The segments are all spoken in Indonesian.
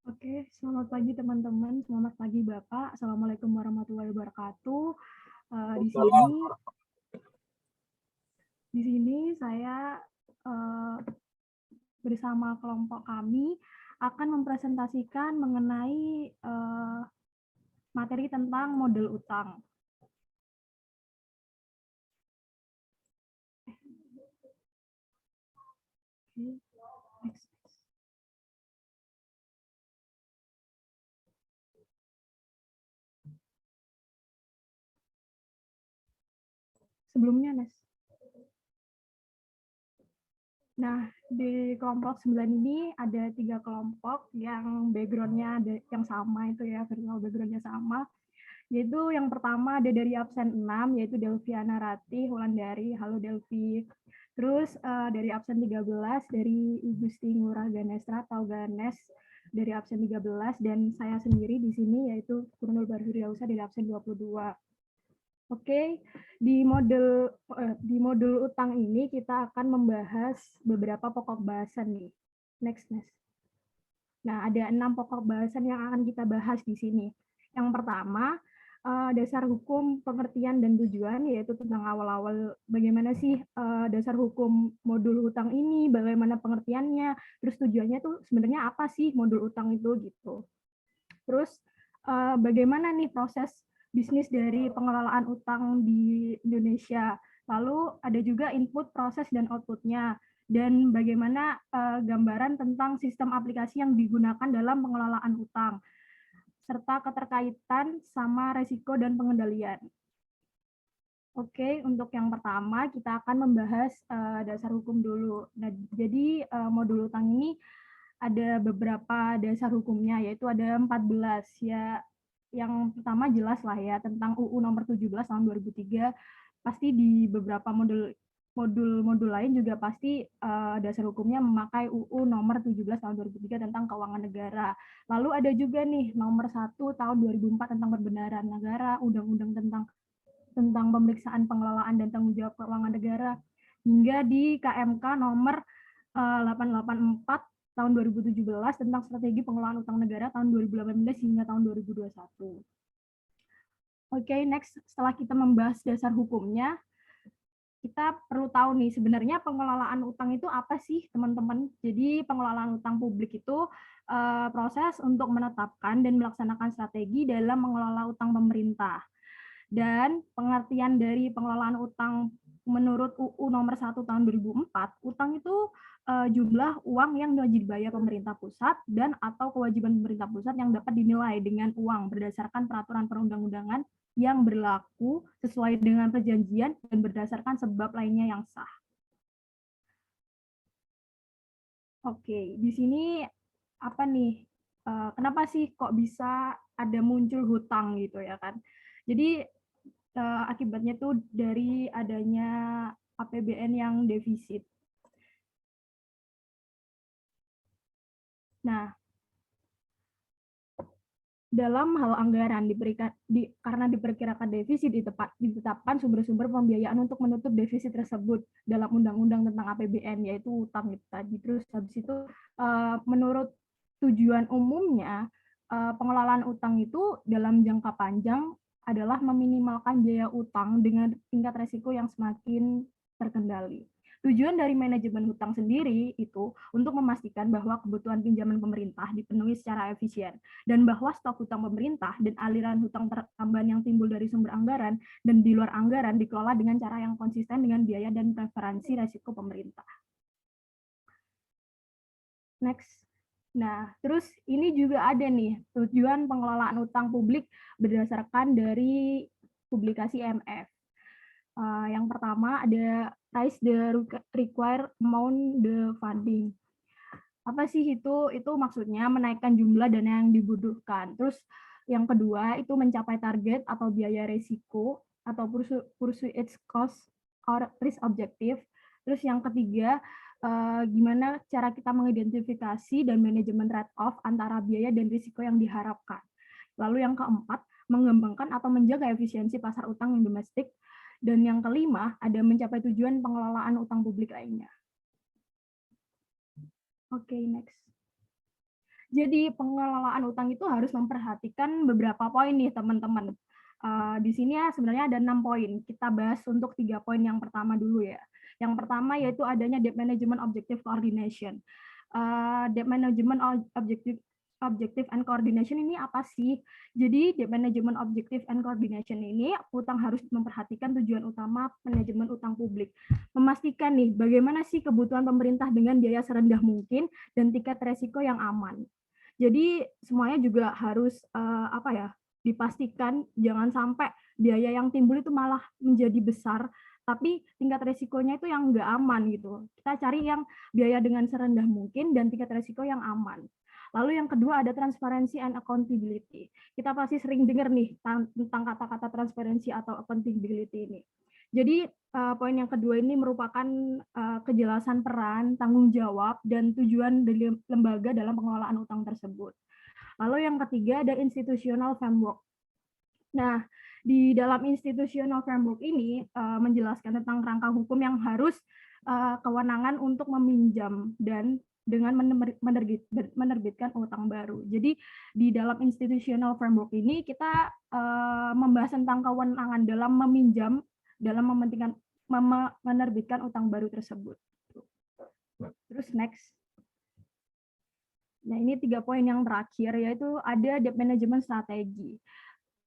Oke, selamat pagi teman-teman, selamat pagi Bapak. Assalamualaikum warahmatullahi wabarakatuh. Di sini, saya bersama kelompok kami akan mempresentasikan mengenai materi tentang model utang. Next. Sebelumnya, Nes. Nah, di kelompok 9 ini ada 3 kelompok yang background-nya yang sama itu ya, virtual background-nya sama. Yaitu yang pertama ada dari absen 6, yaitu Delviana Ratih Wulandari. Halo Delvi. Terus dari absen 13 dari Igusti Ngurah Ganestra atau Ganes dari absen 13, dan saya sendiri di sini yaitu Purnul Barhuriausa dari absen 22. Oke, di modul utang ini kita akan membahas beberapa pokok bahasan nih. Next. Nah, ada 6 pokok bahasan yang akan kita bahas di sini. Yang pertama, dasar hukum, pengertian, dan tujuan, yaitu tentang awal-awal bagaimana sih dasar hukum modul utang ini, bagaimana pengertiannya, terus tujuannya tuh sebenarnya apa sih modul utang itu gitu. Terus bagaimana nih proses bisnis dari pengelolaan utang di Indonesia. Lalu ada juga input, proses, dan outputnya. Dan bagaimana gambaran tentang sistem aplikasi yang digunakan dalam pengelolaan utang, serta keterkaitan sama resiko dan pengendalian. Oke, untuk yang pertama kita akan membahas dasar hukum dulu. Nah, jadi modul utang ini ada beberapa dasar hukumnya, yaitu ada 14 ya. Yang pertama jelas lah ya, tentang UU nomor 17 tahun 2003. Pasti di beberapa modul lain juga pasti dasar hukumnya memakai UU nomor 17 tahun 2003 tentang keuangan negara. Lalu ada juga nih nomor 1 tahun 2004 tentang perbenaran negara, undang-undang tentang pemeriksaan pengelolaan dan tanggung jawab keuangan negara, hingga di KMK nomor 884 tahun 2017 tentang strategi pengelolaan utang negara tahun 2018 hingga tahun 2021. Oke, next, setelah kita membahas dasar hukumnya, kita perlu tahu nih sebenarnya pengelolaan utang itu apa sih, teman-teman. Jadi pengelolaan utang publik itu proses untuk menetapkan dan melaksanakan strategi dalam mengelola utang pemerintah. Dan pengertian dari pengelolaan utang menurut UU nomor 1 tahun 2004, utang itu jumlah uang yang wajib dibayar pemerintah pusat dan atau kewajiban pemerintah pusat yang dapat dinilai dengan uang berdasarkan peraturan perundang-undangan yang berlaku sesuai dengan perjanjian dan berdasarkan sebab lainnya yang sah. Oke, di sini apa nih? Kenapa sih kok bisa ada muncul hutang gitu ya kan? Jadi akibatnya tuh dari adanya APBN yang defisit. Nah, dalam hal anggaran karena diperkirakan defisit ditetapkan sumber-sumber pembiayaan untuk menutup defisit tersebut dalam undang-undang tentang APBN, yaitu utang itu tadi. Terus habis itu menurut tujuan umumnya pengelolaan utang itu dalam jangka panjang adalah meminimalkan biaya utang dengan tingkat resiko yang semakin terkendali. Tujuan dari manajemen hutang sendiri itu untuk memastikan bahwa kebutuhan pinjaman pemerintah dipenuhi secara efisien, dan bahwa stok hutang pemerintah dan aliran hutang tambahan yang timbul dari sumber anggaran dan di luar anggaran dikelola dengan cara yang konsisten dengan biaya dan preferensi resiko pemerintah. Next. Nah, terus ini juga ada nih tujuan pengelolaan utang publik berdasarkan dari publikasi IMF. Yang pertama ada raise the required amount the funding. Apa sih itu? Itu maksudnya menaikkan jumlah dana yang dibutuhkan. Terus yang kedua itu mencapai target atau biaya resiko atau pursue its cost or risk objective. Terus yang ketiga gimana cara kita mengidentifikasi dan manajemen trade-off antara biaya dan risiko yang diharapkan. Lalu yang keempat, mengembangkan atau menjaga efisiensi pasar utang yang domestik. Dan yang kelima, ada mencapai tujuan pengelolaan utang publik lainnya. Oke, next. Jadi pengelolaan utang itu harus memperhatikan beberapa poin nih teman-teman. Di sini ya sebenarnya ada 6 poin. Kita bahas untuk 3 poin yang pertama dulu ya. Yang pertama yaitu adanya debt management objective coordination. Debt management objective and coordination ini apa sih? Jadi debt management objective and coordination ini utang harus memperhatikan tujuan utama manajemen utang publik. Memastikan nih bagaimana sih kebutuhan pemerintah dengan biaya serendah mungkin dan tingkat resiko yang aman. Jadi semuanya juga harus dipastikan jangan sampai biaya yang timbul itu malah menjadi besar, tapi tingkat resikonya itu yang nggak aman gitu. Kita cari yang biaya dengan serendah mungkin dan tingkat resiko yang aman. Lalu yang kedua ada transparency and accountability. Kita pasti sering dengar nih tentang kata-kata transparency atau accountability ini. Jadi poin yang kedua ini merupakan kejelasan peran, tanggung jawab, dan tujuan dari lembaga dalam pengelolaan utang tersebut. Lalu yang ketiga ada institutional framework. Nah, di dalam institutional framework ini menjelaskan tentang rangka hukum yang harus kewenangan untuk meminjam dan dengan menerbitkan utang baru. Jadi di dalam institutional framework ini kita membahas tentang kewenangan dalam meminjam, dalam menerbitkan utang baru tersebut. Terus next. Nah, ini 3 poin yang terakhir, yaitu ada debt management strategi.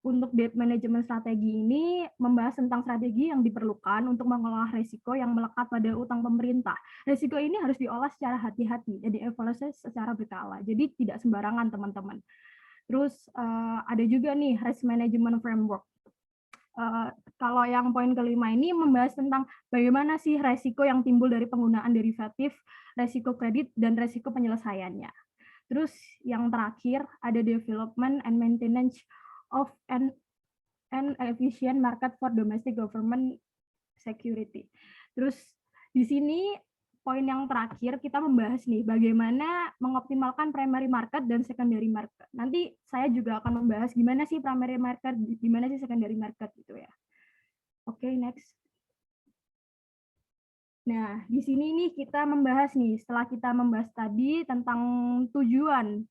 Untuk debt management strategi ini membahas tentang strategi yang diperlukan untuk mengelola risiko yang melekat pada utang pemerintah. Risiko ini harus diolah secara hati-hati, jadi evaluasi secara berkala. Jadi tidak sembarangan, teman-teman. Terus ada juga nih risk management framework. Kalau yang poin kelima ini membahas tentang bagaimana sih risiko yang timbul dari penggunaan derivatif, risiko kredit, dan risiko penyelesaiannya. Terus yang terakhir ada development and maintenance of an efficient market for domestic government security. Terus di sini poin yang terakhir kita membahas nih bagaimana mengoptimalkan primary market dan secondary market. Nanti saya juga akan membahas gimana sih primary market, gimana sih secondary market gitu ya. Oke, next. Nah, di sini nih kita membahas nih, setelah kita membahas tadi tentang tujuan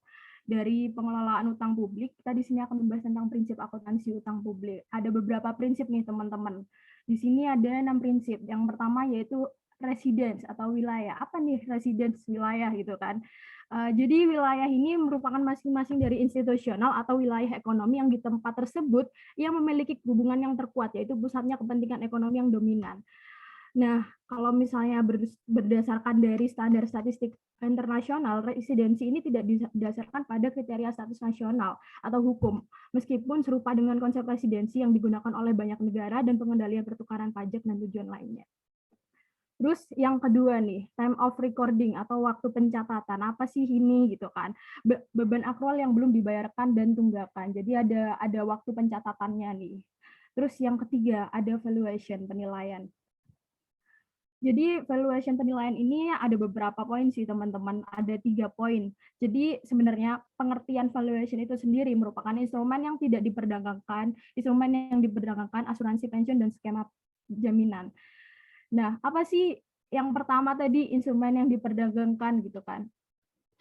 dari pengelolaan utang publik, kita di sini akan membahas tentang prinsip akuntansi utang publik. Ada beberapa prinsip nih teman-teman. Di sini ada 6 prinsip. Yang pertama yaitu residence atau wilayah. Apa nih residence wilayah gitu kan? Jadi wilayah ini merupakan masing-masing dari institusional atau wilayah ekonomi yang di tempat tersebut yang memiliki hubungan yang terkuat, yaitu pusatnya kepentingan ekonomi yang dominan. Nah, kalau misalnya berdasarkan dari standar statistik internasional, residensi ini tidak didasarkan pada kriteria status nasional atau hukum, meskipun serupa dengan konsep residensi yang digunakan oleh banyak negara dan pengendalian pertukaran pajak dan tujuan lainnya. Terus yang kedua nih, time of recording atau waktu pencatatan. Apa sih ini gitu kan? Beban akrual yang belum dibayarkan dan tunggakan. Jadi ada waktu pencatatannya nih. Terus yang ketiga, ada valuation, penilaian. Jadi valuation penilaian ini ada beberapa poin sih teman-teman, ada 3 poin. Jadi sebenarnya pengertian valuation itu sendiri merupakan instrumen yang tidak diperdagangkan, instrumen yang diperdagangkan asuransi pensiun dan skema jaminan. Nah, apa sih yang pertama tadi instrumen yang diperdagangkan gitu kan?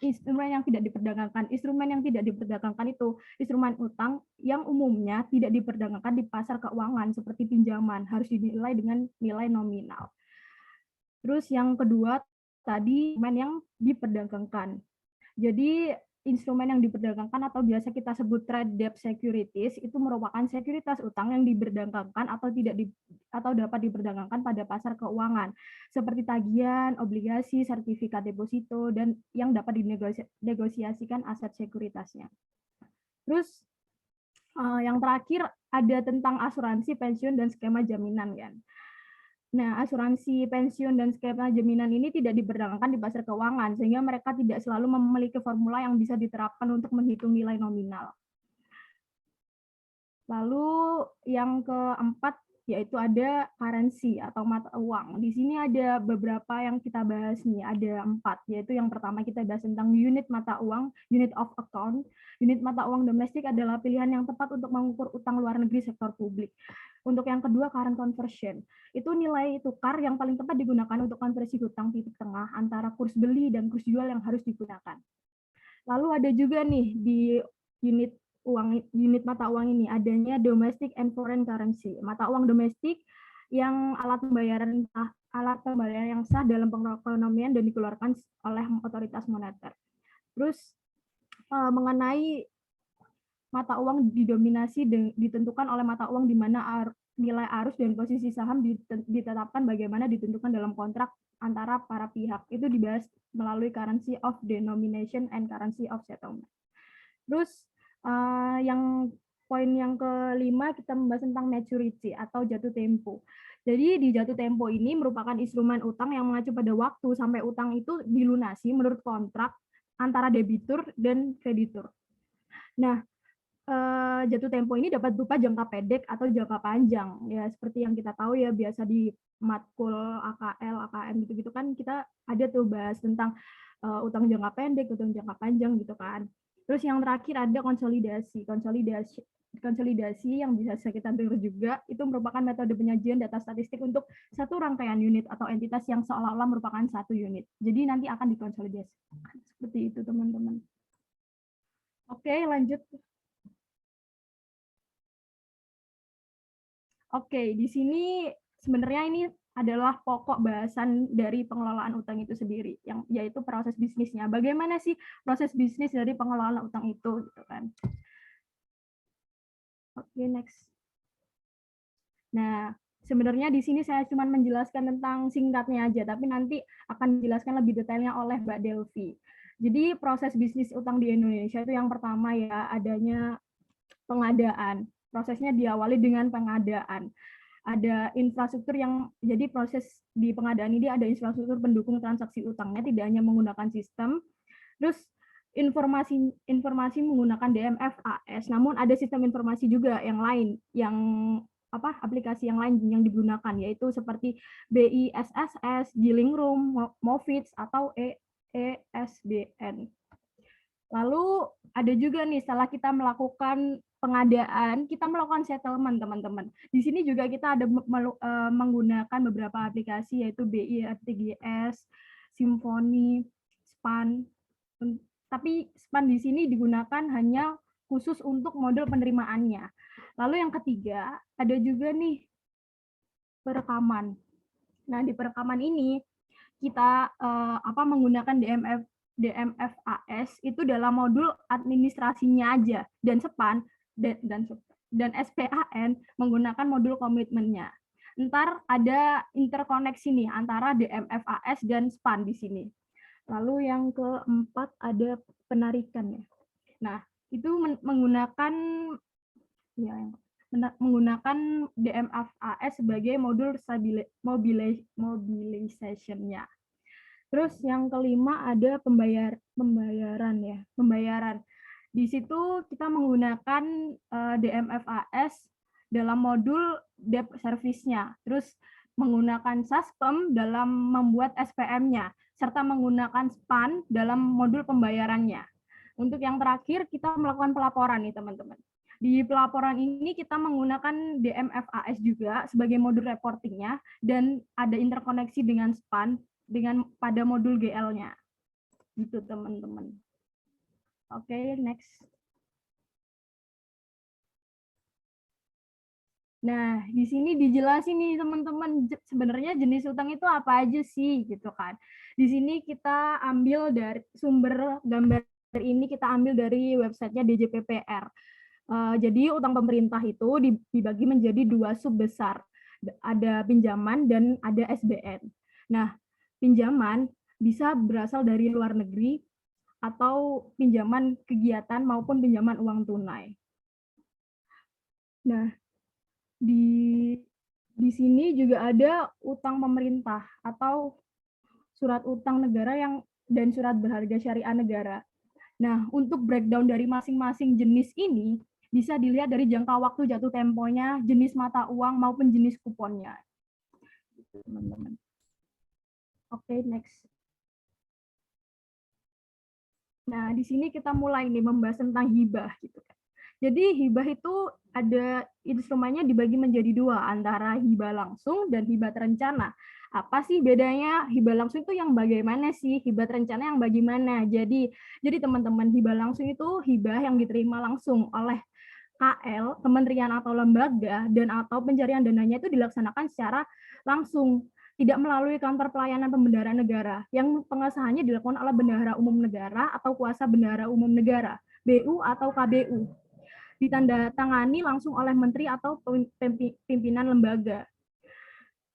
Instrumen yang tidak diperdagangkan. Instrumen yang tidak diperdagangkan itu instrumen utang yang umumnya tidak diperdagangkan di pasar keuangan seperti pinjaman, harus dinilai dengan nilai nominal. Terus yang kedua tadi instrumen yang diperdagangkan. Jadi instrumen yang diperdagangkan atau biasa kita sebut trade debt securities itu merupakan sekuritas utang yang diperdagangkan atau dapat diperdagangkan pada pasar keuangan seperti tagihan, obligasi, sertifikat deposito dan yang dapat dinegosiasikan aset sekuritasnya. Terus yang terakhir ada tentang asuransi pensiun dan skema jaminan kan. Nah, asuransi pensiun dan skema jaminan ini tidak diperdagangkan di pasar keuangan, sehingga mereka tidak selalu memiliki formula yang bisa diterapkan untuk menghitung nilai nominal. Lalu yang keempat yaitu ada currency atau mata uang. Di sini ada beberapa yang kita bahas nih, ada 4, yaitu yang pertama kita bahas tentang unit mata uang, unit of account. Unit mata uang domestik adalah pilihan yang tepat untuk mengukur utang luar negeri sektor publik. Untuk yang kedua, current conversion. Itu nilai tukar yang paling tepat digunakan untuk konversi hutang titik tengah antara kurs beli dan kurs jual yang harus digunakan. Lalu ada juga nih di unit mata uang ini adanya domestic and foreign currency, mata uang domestik yang alat pembayaran yang sah dalam perekonomian dan dikeluarkan oleh otoritas moneter. Terus mengenai mata uang didominasi ditentukan oleh mata uang di mana nilai arus dan posisi saham ditetapkan bagaimana ditentukan dalam kontrak antara para pihak. Itu dibahas melalui currency of denomination and currency of settlement. Terus yang poin yang kelima kita membahas tentang maturity atau jatuh tempo. Jadi di jatuh tempo ini merupakan instrumen utang yang mengacu pada waktu sampai utang itu dilunasi menurut kontrak antara debitur dan kreditur. Nah, jatuh tempo ini dapat berupa jangka pendek atau jangka panjang. Ya, seperti yang kita tahu ya, biasa di matkul AKL, AKM gitu-gitu kan kita ada tuh bahas tentang utang jangka pendek, utang jangka panjang gitu kan. Terus yang terakhir ada konsolidasi. Konsolidasi yang bisa kita dengar juga itu merupakan metode penyajian data statistik untuk satu rangkaian unit atau entitas yang seolah-olah merupakan satu unit. Jadi nanti akan dikonsolidasikan. Seperti itu, teman-teman. Oke, lanjut. Oke, di sini sebenarnya ini adalah pokok bahasan dari pengelolaan utang itu sendiri, yang yaitu proses bisnisnya. Bagaimana sih proses bisnis dari pengelolaan utang itu, gitu kan? Oke, next. Nah, sebenarnya di sini saya cuma menjelaskan tentang singkatnya aja, tapi nanti akan dijelaskan lebih detailnya oleh Mbak Delvi. Jadi proses bisnis utang di Indonesia itu yang pertama ya adanya pengadaan. Prosesnya diawali dengan pengadaan. Ada infrastruktur yang jadi proses di pengadaan ini ada infrastruktur pendukung transaksi utangnya tidak hanya menggunakan sistem, terus informasi menggunakan DMFAS, namun ada sistem informasi juga yang lain yang aplikasi yang lain yang digunakan yaitu seperti BISSS, Dealing Room, Movits atau ESBN. Lalu ada juga nih setelah kita melakukan pengadaan, kita melakukan settlement, teman-teman. Di sini juga kita ada menggunakan beberapa aplikasi yaitu BI RTGS, Symphony, SPAN. Tapi SPAN di sini digunakan hanya khusus untuk model penerimaannya. Lalu yang ketiga, ada juga nih perekaman. Nah, di perekaman ini kita menggunakan DMFAS itu dalam modul administrasinya aja, dan SPAN dan SPAN menggunakan modul komitmennya. Ntar ada interkoneksi nih antara DMFAS dan SPAN di sini. Lalu yang keempat ada penarikan ya. Nah, itu menggunakan DMFAS sebagai modul mobilization-nya. Terus yang kelima ada pembayaran ya. Pembayaran. Di situ kita menggunakan DMFAS dalam modul debt service-nya. Terus menggunakan SASPEM dalam membuat SPM-nya serta menggunakan SPAN dalam modul pembayarannya. Untuk yang terakhir kita melakukan pelaporan nih teman-teman. Di pelaporan ini kita menggunakan DMFAS juga sebagai modul reportingnya dan ada interkoneksi dengan SPAN pada modul GL-nya. Gitu teman-teman. Oke, next. Nah, di sini dijelasin nih teman-teman sebenarnya jenis utang itu apa aja sih gitu kan. Di sini kita ambil dari sumber gambar ini kita ambil dari websitenya DJPPR. Jadi utang pemerintah itu dibagi menjadi dua sub besar. Ada pinjaman dan ada SBN. Nah, pinjaman bisa berasal dari luar negeri atau pinjaman kegiatan maupun pinjaman uang tunai. Nah, di sini juga ada utang pemerintah atau surat utang negara dan surat berharga syariah negara. Nah, untuk breakdown dari masing-masing jenis ini bisa dilihat dari jangka waktu jatuh temponya, jenis mata uang maupun jenis kuponnya. Teman-teman. Oke, next. Nah, di sini kita mulai nih membahas tentang hibah gitu kan. Jadi hibah itu ada instrumennya dibagi menjadi dua, antara hibah langsung dan hibah terencana. Apa sih bedanya? Hibah langsung itu yang bagaimana sih? Hibah terencana yang bagaimana? Jadi teman-teman, hibah langsung itu hibah yang diterima langsung oleh KL, kementerian atau lembaga, dan atau pencarian dananya itu dilaksanakan secara langsung, tidak melalui kantor pelayanan pembendaharaan negara, yang pengesahannya dilakukan oleh Bendahara Umum Negara atau Kuasa Bendahara Umum Negara, BU atau KBU, ditandatangani langsung oleh menteri atau pimpinan lembaga.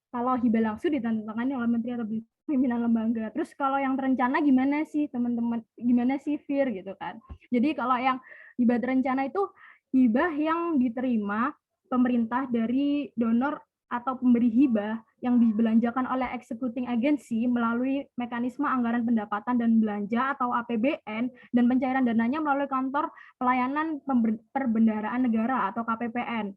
Kalau hibah langsung ditandatangani oleh menteri atau pimpinan lembaga. Terus kalau yang terencana gimana sih teman-teman? Gimana sih Fir gitu kan? Jadi kalau yang hibah terencana itu hibah yang diterima pemerintah dari donor atau pemberi hibah yang dibelanjakan oleh executing agency melalui mekanisme anggaran pendapatan dan belanja atau APBN, dan pencairan dananya melalui kantor pelayanan perbendaharaan negara atau KPPN,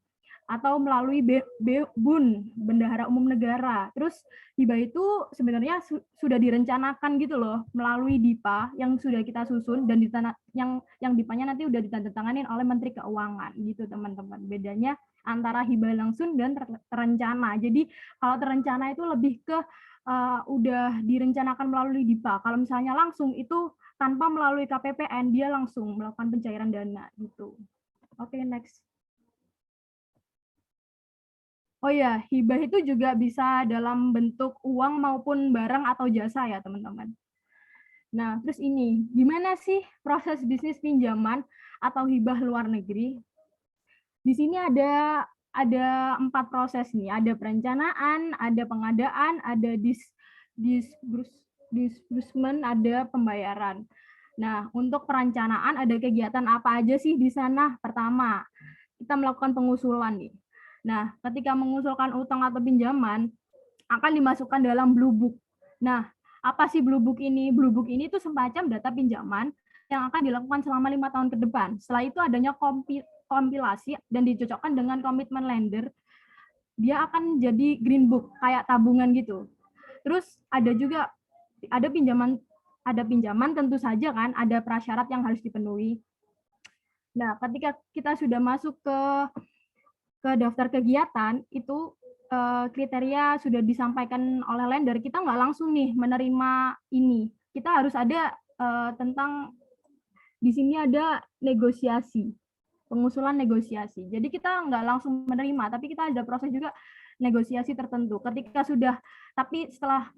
atau melalui BUN, Bendahara Umum Negara. Terus hibah itu sebenarnya sudah direncanakan gitu loh melalui DIPA yang sudah kita susun, dan yang DIPA-nya nanti udah ditandatangani oleh Menteri Keuangan gitu teman-teman. Bedanya antara hibah langsung dan terencana. Jadi kalau terencana itu lebih ke udah direncanakan melalui DIPA. Kalau misalnya langsung itu tanpa melalui KPPN, dia langsung melakukan pencairan dana gitu. Oke, next. Oh ya, hibah itu juga bisa dalam bentuk uang maupun barang atau jasa ya teman-teman. Nah, terus ini, gimana sih proses bisnis pinjaman atau hibah luar negeri? Di sini ada 4 proses nih, ada perencanaan, ada pengadaan, ada disbursement, ada pembayaran. Nah, untuk perencanaan ada kegiatan apa aja sih di sana? Pertama, kita melakukan pengusulan nih. Nah, ketika mengusulkan utang atau pinjaman, akan dimasukkan dalam Blue Book. Nah, apa sih Blue Book ini? Blue Book ini itu semacam data pinjaman yang akan dilakukan selama 5 tahun ke depan. Setelah itu adanya kompilasi dan dicocokkan dengan komitmen lender, dia akan jadi Green Book, kayak tabungan gitu. Terus ada pinjaman tentu saja kan, ada prasyarat yang harus dipenuhi. Nah, ketika kita sudah masuk ke daftar kegiatan, itu kriteria sudah disampaikan oleh lender, kita nggak langsung nih menerima ini. Kita harus ada tentang, di sini ada negosiasi, pengusulan negosiasi. Jadi kita nggak langsung menerima, tapi kita ada proses juga negosiasi tertentu. Ketika sudah, tapi setelah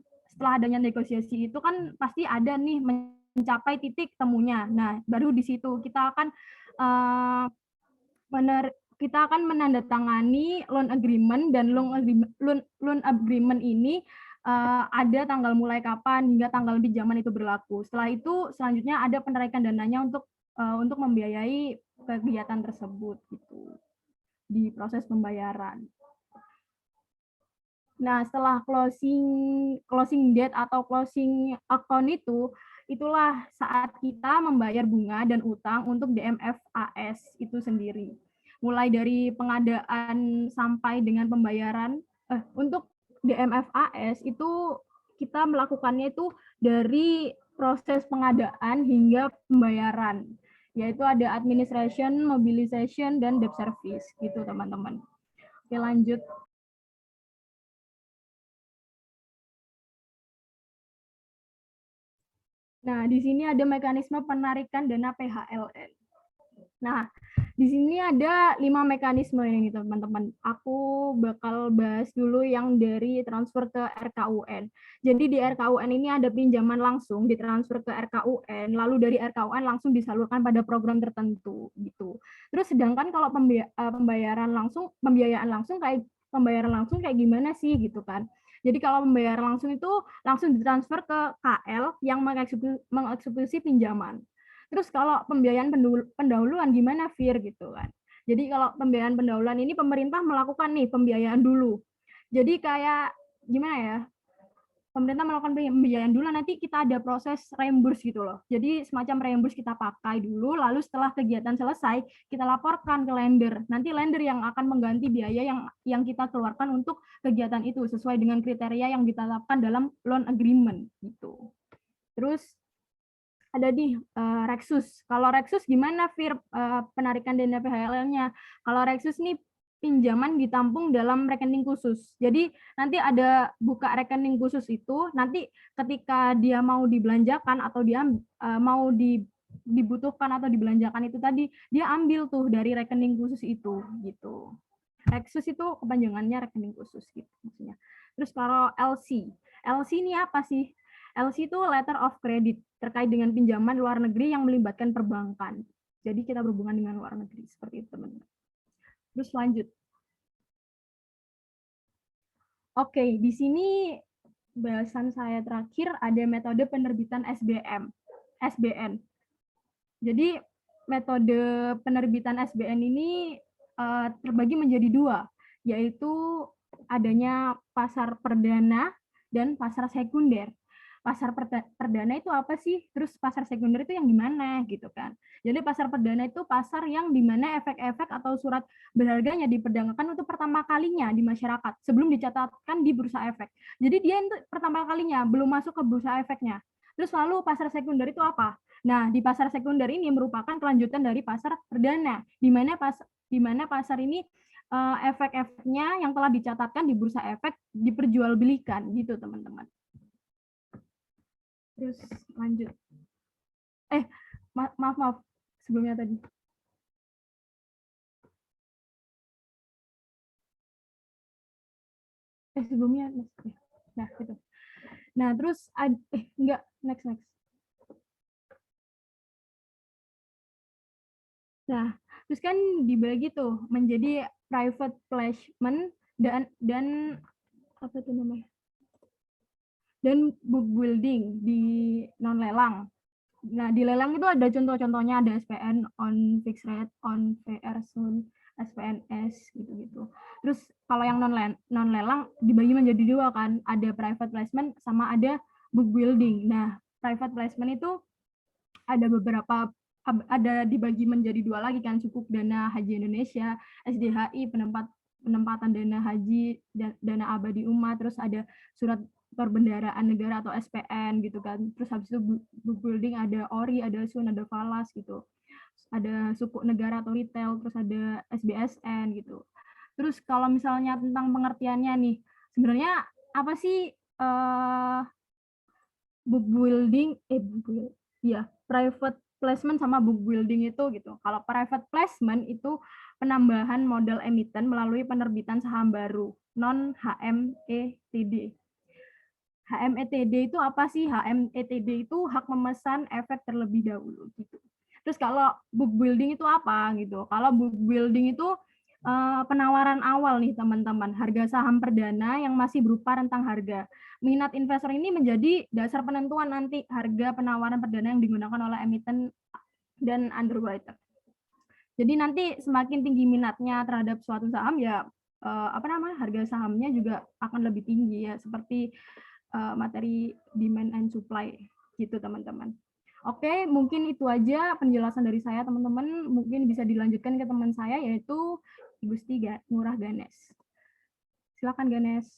adanya negosiasi itu kan pasti ada nih mencapai titik temunya. Nah, baru di situ kita akan menandatangani loan agreement, dan loan agreement ini ada tanggal mulai kapan hingga tanggal pinjaman itu berlaku. Setelah itu selanjutnya ada penarikan dananya untuk membiayai kegiatan tersebut gitu di proses pembayaran. Nah, setelah closing date atau closing account itulah saat kita membayar bunga dan utang untuk DMFAS itu sendiri. Mulai dari pengadaan sampai dengan pembayaran. Untuk DMFAS itu kita melakukannya itu dari proses pengadaan hingga pembayaran, yaitu ada administration, mobilization, dan debt service gitu teman-teman. Oke, lanjut. Nah, di sini ada mekanisme penarikan dana PHLN. Nah, di sini ada 5 mekanisme ini teman-teman. Aku bakal bahas dulu yang dari transfer ke RKUN. Jadi di RKUN ini ada pinjaman langsung ditransfer ke RKUN, lalu dari RKUN langsung disalurkan pada program tertentu gitu. Terus sedangkan kalau pembayaran langsung kayak gimana sih gitu kan? Jadi kalau pembayaran langsung itu langsung ditransfer ke KL yang mengeksekusi pinjaman. Terus kalau pembiayaan pendahuluan gimana Fir gitu kan. Jadi kalau pembiayaan pendahuluan ini pemerintah melakukan nih pembiayaan dulu. Jadi kayak gimana ya? Pemerintah melakukan pembiayaan dulu, nanti kita ada proses reimburse gitu loh. Jadi semacam reimburse kita pakai dulu, lalu setelah kegiatan selesai, kita laporkan ke lender. Nanti lender yang akan mengganti biaya yang kita keluarkan untuk kegiatan itu, sesuai dengan kriteria yang ditetapkan dalam loan agreement gitu. Terus ada di Rexus. Kalau Rexus gimana, Fir, penarikan dana PHLL-nya? Kalau Rexus nih pinjaman ditampung dalam rekening khusus. Jadi nanti ada buka rekening khusus itu, nanti ketika dia mau dibelanjakan atau dia mau dibutuhkan atau dibelanjakan itu tadi, dia ambil tuh dari rekening khusus itu gitu. Rexus itu kepanjangannya rekening khusus gitu maksudnya. Terus kalau LC ini apa sih? LC itu letter of credit terkait dengan pinjaman luar negeri yang melibatkan perbankan. Jadi kita berhubungan dengan luar negeri seperti itu, teman-teman. Terus lanjut. Oke, di sini bahasan saya terakhir ada metode penerbitan SBN. Jadi metode penerbitan SBN ini terbagi menjadi dua, yaitu adanya pasar perdana dan pasar sekunder. Pasar perdana itu apa sih? Terus pasar sekunder itu yang gimana gitu kan? Jadi pasar perdana itu pasar yang dimana efek-efek atau surat berharganya diperdagangkan untuk pertama kalinya di masyarakat sebelum dicatatkan di bursa efek. Jadi dia itu pertama kalinya belum masuk ke bursa efeknya. Terus lalu pasar sekunder itu apa? Nah, di pasar sekunder ini merupakan kelanjutan dari pasar perdana, di mana pasar ini efek-efeknya yang telah dicatatkan di bursa efek diperjualbelikan gitu, teman-teman. Terus lanjut. Maaf sebelumnya tadi. Sebelumnya nah gitu. Nah, terus enggak, next. Nah, terus kan dibagi tuh menjadi private placement dan apa tuh namanya? Dan book building di non lelang. Nah, di lelang itu ada contoh-contohnya, ada SPN on fixed rate, on VR soon, SPNS gitu-gitu. Terus kalau yang non lelang dibagi menjadi dua kan, ada private placement sama ada book building. Nah, private placement itu ada dibagi menjadi dua lagi kan, sukuk dana haji Indonesia, SDHI, penempatan dana haji, dana abadi umat, terus ada surat perbendaharaan negara atau SPN gitu kan. Terus habis itu book building ada ORI, ada SUN, ada falas gitu. Ada sukuk negara atau retail, terus ada SBSN gitu. Terus kalau misalnya tentang pengertiannya nih, sebenarnya apa sih book building private placement sama book building itu gitu. Kalau private placement itu penambahan modal emiten melalui penerbitan saham baru non HMETD. HMETD itu apa sih? HMETD itu hak memesan efek terlebih dahulu gitu. Terus kalau book building itu apa gitu? Kalau book building itu penawaran awal nih teman-teman, harga saham perdana yang masih berupa rentang harga. Minat investor ini menjadi dasar penentuan nanti harga penawaran perdana yang digunakan oleh emiten dan underwriter. Jadi nanti semakin tinggi minatnya terhadap suatu saham ya harga sahamnya juga akan lebih tinggi ya, seperti materi demand and supply gitu teman-teman. Oke, mungkin itu aja penjelasan dari saya teman-teman. Mungkin bisa dilanjutkan ke teman saya yaitu Gusti Ngurah Ganes. Silakan Ganes.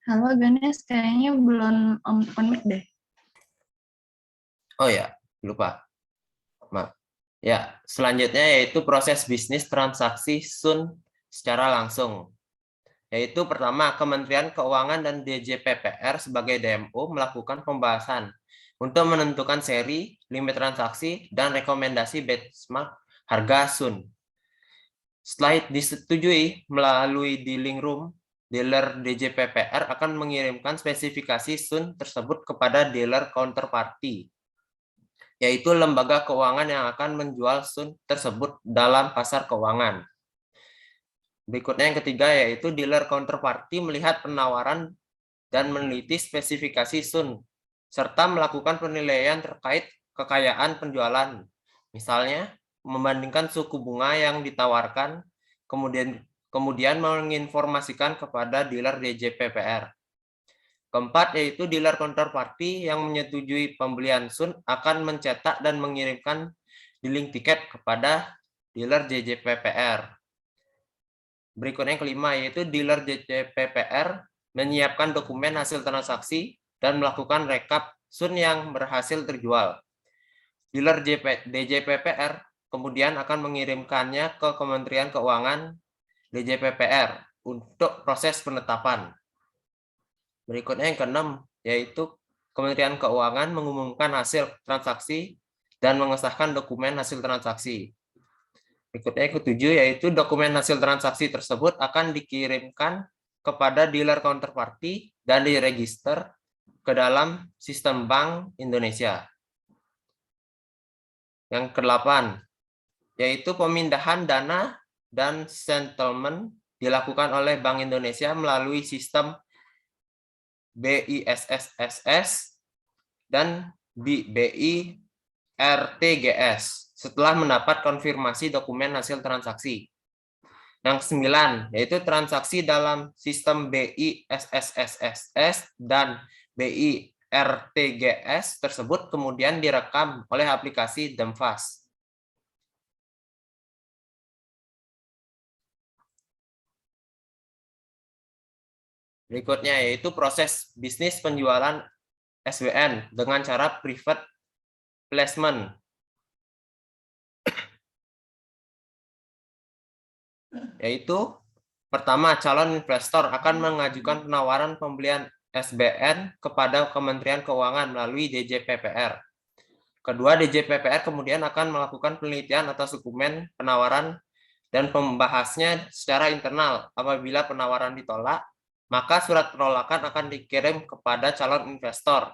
Halo Ganes, kayaknya belum open mic deh. Oh ya, lupa. Maaf. Ya, selanjutnya yaitu proses bisnis transaksi SUN secara langsung. Yaitu pertama, Kementerian Keuangan dan DJPPR sebagai DMO melakukan pembahasan untuk menentukan seri, limit transaksi, dan rekomendasi benchmark harga SUN. Setelah disetujui melalui dealing room, dealer DJPPR akan mengirimkan spesifikasi SUN tersebut kepada dealer counterparty, yaitu lembaga keuangan yang akan menjual SUN tersebut dalam pasar keuangan. Berikutnya yang ketiga yaitu dealer counterparty melihat penawaran dan meneliti spesifikasi SUN, serta melakukan penilaian terkait kekayaan penjualan. Misalnya, membandingkan suku bunga yang ditawarkan, kemudian kemudian menginformasikan kepada dealer DJPPR. Keempat, yaitu dealer counterparty yang menyetujui pembelian SUN akan mencetak dan mengirimkan dealing tiket kepada dealer DJPPR. Berikutnya yang kelima, yaitu dealer DJPPR menyiapkan dokumen hasil transaksi dan melakukan rekap SUN yang berhasil terjual. Dealer DJPPR kemudian akan mengirimkannya ke Kementerian Keuangan DJPPR untuk proses penetapan. Berikutnya yang keenam, yaitu Kementerian Keuangan mengumumkan hasil transaksi dan mengesahkan dokumen hasil transaksi. Berikutnya yang ketujuh, yaitu dokumen hasil transaksi tersebut akan dikirimkan kepada dealer counterparty dan diregister ke dalam sistem Bank Indonesia. Yang kedelapan, yaitu pemindahan dana dan settlement dilakukan oleh Bank Indonesia melalui sistem BISSSS dan BIRTGS setelah mendapat konfirmasi dokumen hasil transaksi. Yang kesembilan, yaitu transaksi dalam sistem BISSSS dan BIRTGS tersebut kemudian direkam oleh aplikasi DEMFAS. Berikutnya yaitu proses bisnis penjualan SBN dengan cara private placement. Yaitu pertama, calon investor akan mengajukan penawaran pembelian SBN kepada Kementerian Keuangan melalui DJPPR. Kedua, DJPPR kemudian akan melakukan penelitian atas dokumen penawaran dan pembahasnya secara internal. Apabila penawaran ditolak, maka surat penolakan akan dikirim kepada calon investor.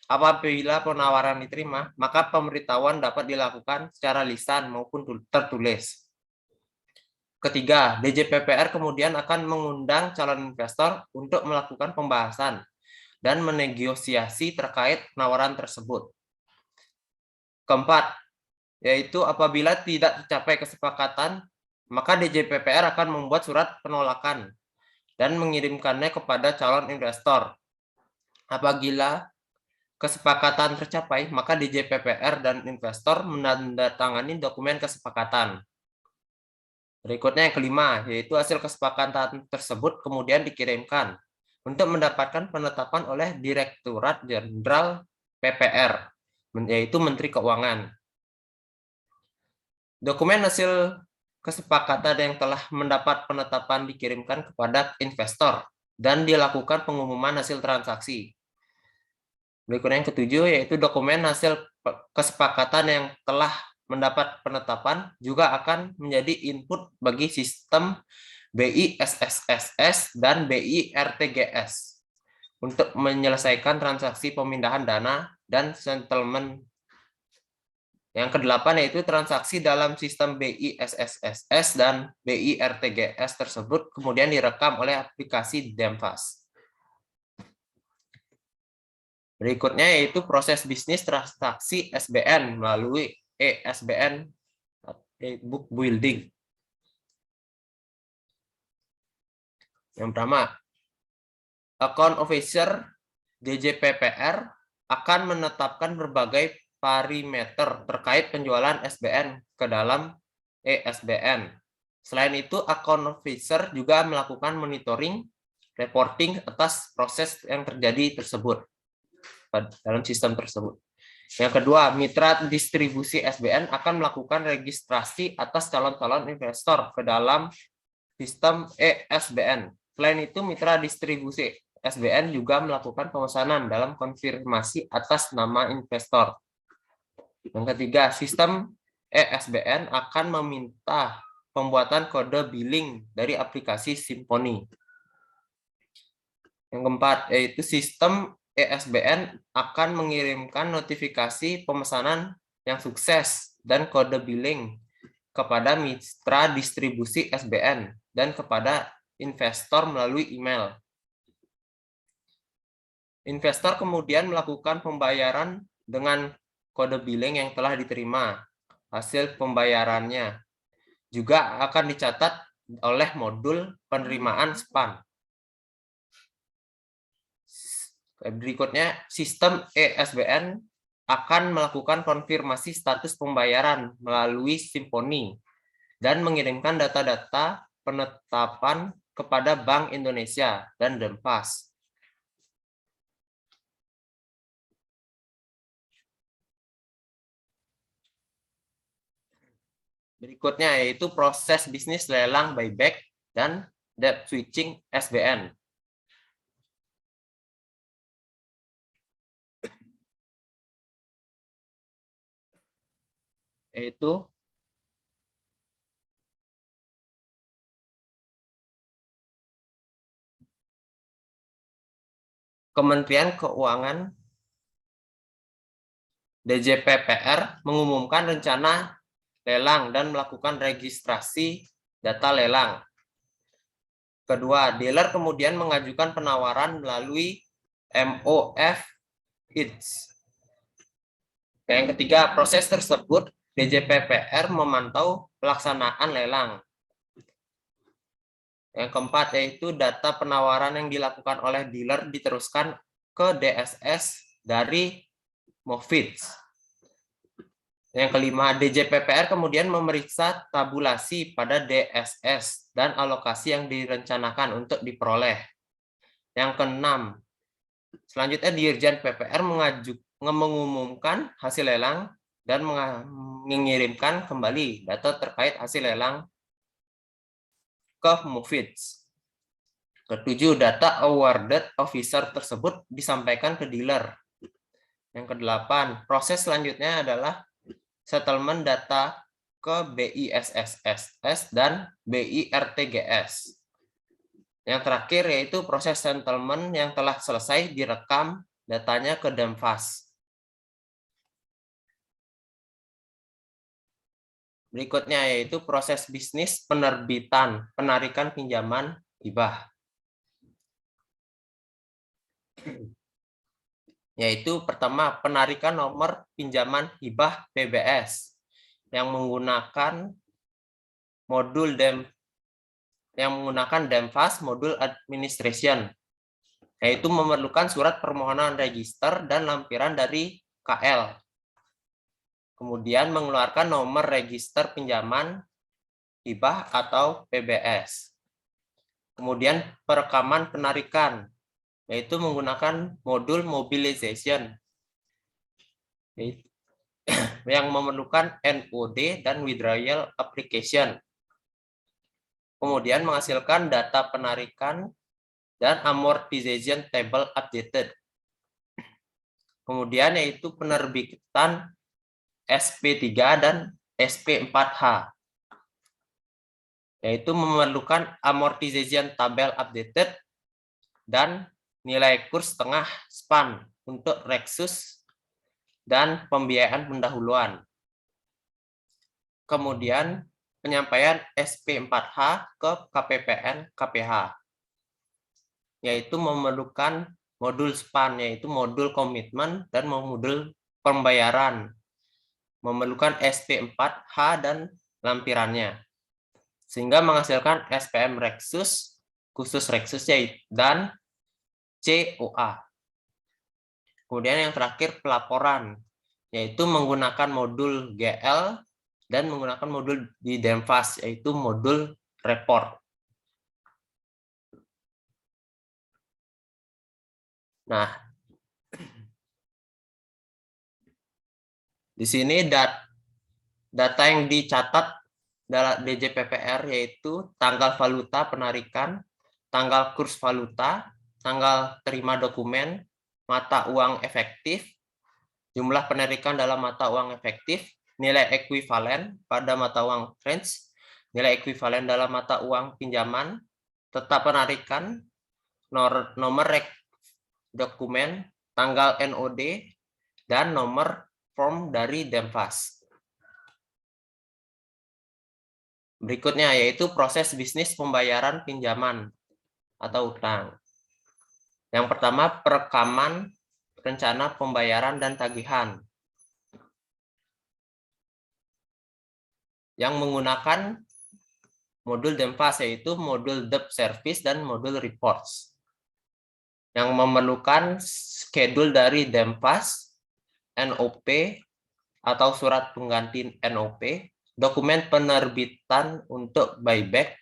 Apabila penawaran diterima, maka pemberitahuan dapat dilakukan secara lisan maupun tertulis. Ketiga, DJPPR kemudian akan mengundang calon investor untuk melakukan pembahasan dan menegosiasi terkait penawaran tersebut. Keempat, yaitu apabila tidak tercapai kesepakatan, maka DJPPR akan membuat surat penolakan dan mengirimkannya kepada calon investor. Apabila kesepakatan tercapai, maka DJPPR dan investor menandatangani dokumen kesepakatan. Berikutnya yang kelima, yaitu hasil kesepakatan tersebut kemudian dikirimkan untuk mendapatkan penetapan oleh Direktorat Jenderal PPR, yaitu Menteri Keuangan. Dokumen hasil kesepakatan yang telah mendapat penetapan dikirimkan kepada investor dan dilakukan pengumuman hasil transaksi. Berikutnya yang ketujuh, yaitu dokumen hasil kesepakatan yang telah mendapat penetapan juga akan menjadi input bagi sistem BISSSS dan BIRTGS untuk menyelesaikan transaksi pemindahan dana dan settlement. Yang kedelapan, yaitu transaksi dalam sistem BISSSS dan BIRTGS tersebut kemudian direkam oleh aplikasi DEMFAS. Berikutnya yaitu proses bisnis transaksi SBN melalui SBN book building. Yang pertama, account officer DJPPR akan menetapkan berbagai parameter terkait penjualan SBN ke dalam SBN. Selain itu, account officer juga melakukan monitoring, reporting atas proses yang terjadi tersebut dalam sistem tersebut. Yang kedua, mitra distribusi SBN akan melakukan registrasi atas calon-calon investor ke dalam sistem SBN. Selain itu, mitra distribusi SBN juga melakukan pemesanan dalam konfirmasi atas nama investor. Yang ketiga, sistem SBN akan meminta pembuatan kode billing dari aplikasi Symphony. Yang keempat, yaitu sistem SBN akan mengirimkan notifikasi pemesanan yang sukses dan kode billing kepada mitra distribusi SBN dan kepada investor melalui email. Investor kemudian melakukan pembayaran dengan kode billing yang telah diterima. Hasil pembayarannya juga akan dicatat oleh modul penerimaan SPAN. Berikutnya, sistem ESBN akan melakukan konfirmasi status pembayaran melalui Simponi dan mengirimkan data-data penetapan kepada Bank Indonesia dan Denpas. Berikutnya yaitu proses bisnis lelang buyback dan debt switching SBN. Yaitu Kementerian Keuangan DJPPR mengumumkan rencana lelang dan melakukan registrasi data lelang. Kedua, dealer kemudian mengajukan penawaran melalui MOF ITS. Yang ketiga, proses tersebut DJPPR memantau pelaksanaan lelang. Yang keempat, yaitu data penawaran yang dilakukan oleh dealer diteruskan ke DSS dari MOFITS. Yang kelima, DJPPR kemudian memeriksa tabulasi pada DSS dan alokasi yang direncanakan untuk diperoleh. Yang keenam, selanjutnya Dirjen PPR mengumumkan hasil lelang dan mengirimkan kembali data terkait hasil lelang ke MOFITS. Ketujuh, data awarded officer tersebut disampaikan ke dealer. Yang kedelapan, proses selanjutnya adalah settlement data ke BISSS dan BIRTGS. Yang terakhir yaitu proses settlement yang telah selesai direkam datanya ke Denpas. Berikutnya yaitu proses bisnis penerbitan penarikan pinjaman hibah. Yaitu pertama, penarikan nomor pinjaman hibah PBS yang menggunakan modul Denpas modul administration, yaitu memerlukan surat permohonan register dan lampiran dari KL. Kemudian mengeluarkan nomor register pinjaman hibah atau PBS. Kemudian perekaman penarikan, yaitu menggunakan modul mobilization yang memerlukan NOD dan withdrawal application. Kemudian menghasilkan data penarikan dan amortization table updated. Kemudian yaitu penerbitan SP3 dan SP4H, yaitu memerlukan amortization table updated dan nilai kurs tengah SPAN untuk Rexus dan pembiayaan pendahuluan. Kemudian penyampaian SP4H ke KPPN KPH, yaitu memerlukan modul SPAN, yaitu modul komitmen dan modul pembayaran, memerlukan SP4H dan lampirannya, sehingga menghasilkan SPM Rexus, khusus Rexus dan COA. Kemudian yang terakhir pelaporan, yaitu menggunakan modul GL dan menggunakan modul di Denpas, yaitu modul report. Nah, di sini data yang dicatat dalam DJPPR yaitu tanggal valuta penarikan, tanggal kurs valuta, tanggal terima dokumen, mata uang efektif, jumlah penarikan dalam mata uang efektif, nilai ekuivalen pada mata uang range, nilai ekuivalen dalam mata uang pinjaman, tetap penarikan, nomor dokumen, tanggal NOD, dan nomor form dari Denpas. Berikutnya yaitu proses bisnis pembayaran pinjaman atau utang. Yang pertama, perekaman rencana pembayaran dan tagihan yang menggunakan modul DEMFAS, yaitu modul debt service dan modul reports, yang memerlukan schedule dari DEMFAS, NOP atau surat pengganti NOP, dokumen penerbitan untuk buyback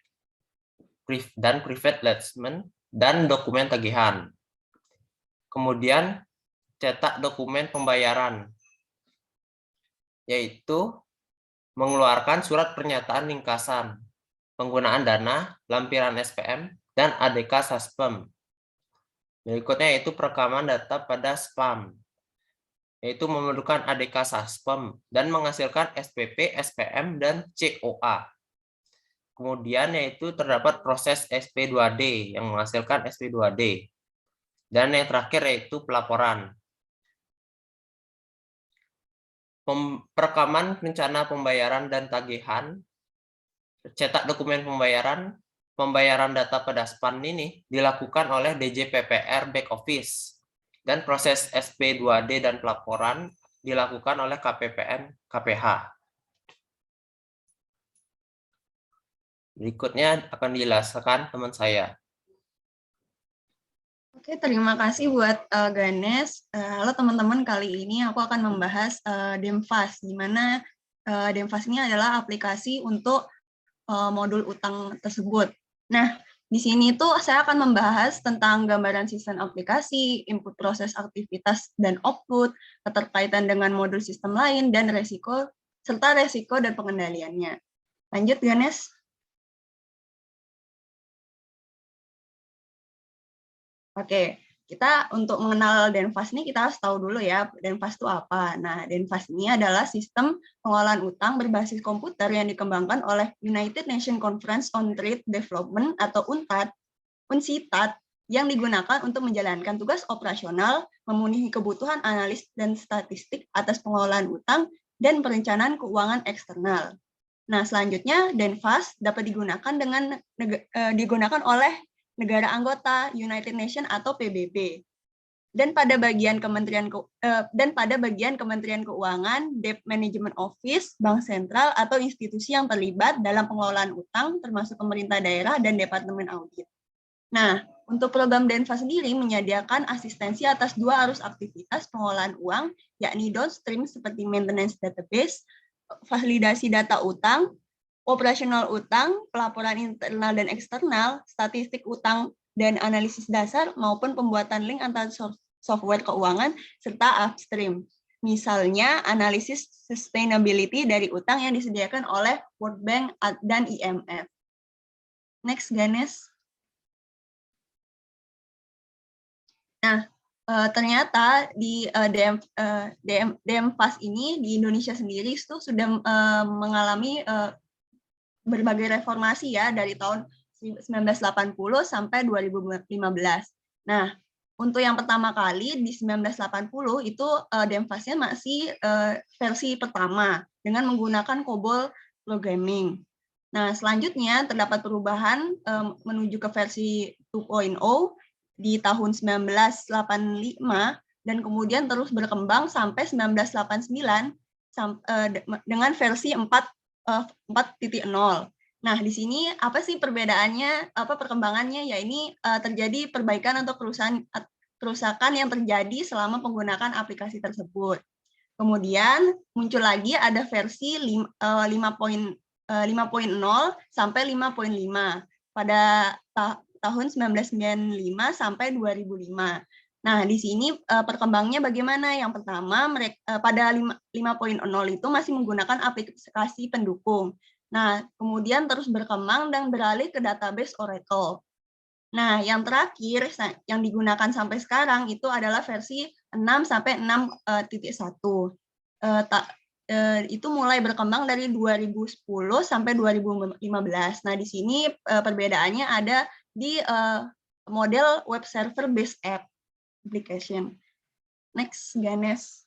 dan private placement, dan dokumen tagihan. Kemudian cetak dokumen pembayaran, yaitu mengeluarkan surat pernyataan ringkasan penggunaan dana, lampiran SPM, dan ADK Saspem. Berikutnya yaitu perekaman data pada SPAM, yaitu memerlukan ADK Saspem dan menghasilkan SPP, SPM, dan COA. Kemudian yaitu terdapat proses SP2D yang menghasilkan SP2D. Dan yang terakhir yaitu pelaporan. Perekaman rencana pembayaran dan tagihan, cetak dokumen pembayaran, pembayaran data pada SPAN ini dilakukan oleh DJPPR Back Office. Dan proses SP2D dan pelaporan dilakukan oleh KPPN KPH. Berikutnya akan dijelaskan teman saya. Oke, terima kasih buat Ganes. Halo teman-teman, kali ini aku akan membahas DEMFAS, di mana DEMFAS ini adalah aplikasi untuk modul utang tersebut. Nah, di sini tuh saya akan membahas tentang gambaran sistem aplikasi, input proses aktivitas dan output, keterkaitan dengan modul sistem lain, dan resiko, serta resiko dan pengendaliannya. Lanjut, Ganes. Oke, kita untuk mengenal DEMFAS ini kita harus tahu dulu ya, DEMFAS itu apa. Nah, DEMFAS ini adalah sistem pengolahan utang berbasis komputer yang dikembangkan oleh United Nations Conference on Trade Development atau UNCTAD, yang digunakan untuk menjalankan tugas operasional, memenuhi kebutuhan analis dan statistik atas pengolahan utang dan perencanaan keuangan eksternal. Nah, selanjutnya DEMFAS dapat digunakan oleh negara anggota United Nations atau PBB. Dan pada bagian Kementerian Keuangan, Debt Management Office, Bank Sentral atau institusi yang terlibat dalam pengelolaan utang termasuk pemerintah daerah dan Departemen Audit. Nah, untuk program DEMFAS sendiri menyediakan asistensi atas 2 arus aktivitas pengolahan uang, yakni downstream seperti maintenance database, validasi data utang, operasional utang, pelaporan internal dan eksternal, statistik utang dan analisis dasar, maupun pembuatan link antara software keuangan serta upstream. Misalnya, analisis sustainability dari utang yang disediakan oleh World Bank dan IMF. Next, Ganes. Nah, ternyata di DEMFAS ini di Indonesia sendiri itu sudah mengalami berbagai reformasi ya, dari tahun 1980 sampai 2015. Nah, untuk yang pertama kali di 1980 itu DEMFAS-nya masih versi pertama dengan menggunakan COBOL programming. Nah, selanjutnya terdapat perubahan menuju ke versi 2.0 di tahun 1985 dan kemudian terus berkembang sampai 1989 dengan versi 4.0. Nah, di sini apa sih perbedaannya, perkembangannya? Ya, ini terjadi perbaikan atau kerusakan yang terjadi selama penggunaan aplikasi tersebut. Kemudian muncul lagi ada versi 5.0 sampai 5.5 pada tahun 1995 sampai 2005. Nah, di sini perkembangannya bagaimana? Yang pertama, pada 5.0 itu masih menggunakan aplikasi pendukung. Nah, kemudian terus berkembang dan beralih ke database Oracle. Nah, yang terakhir yang digunakan sampai sekarang itu adalah versi 6 sampai 6.1. Itu mulai berkembang dari 2010 sampai 2015. Nah, di sini perbedaannya ada di model web server based app application. Next, Ganes.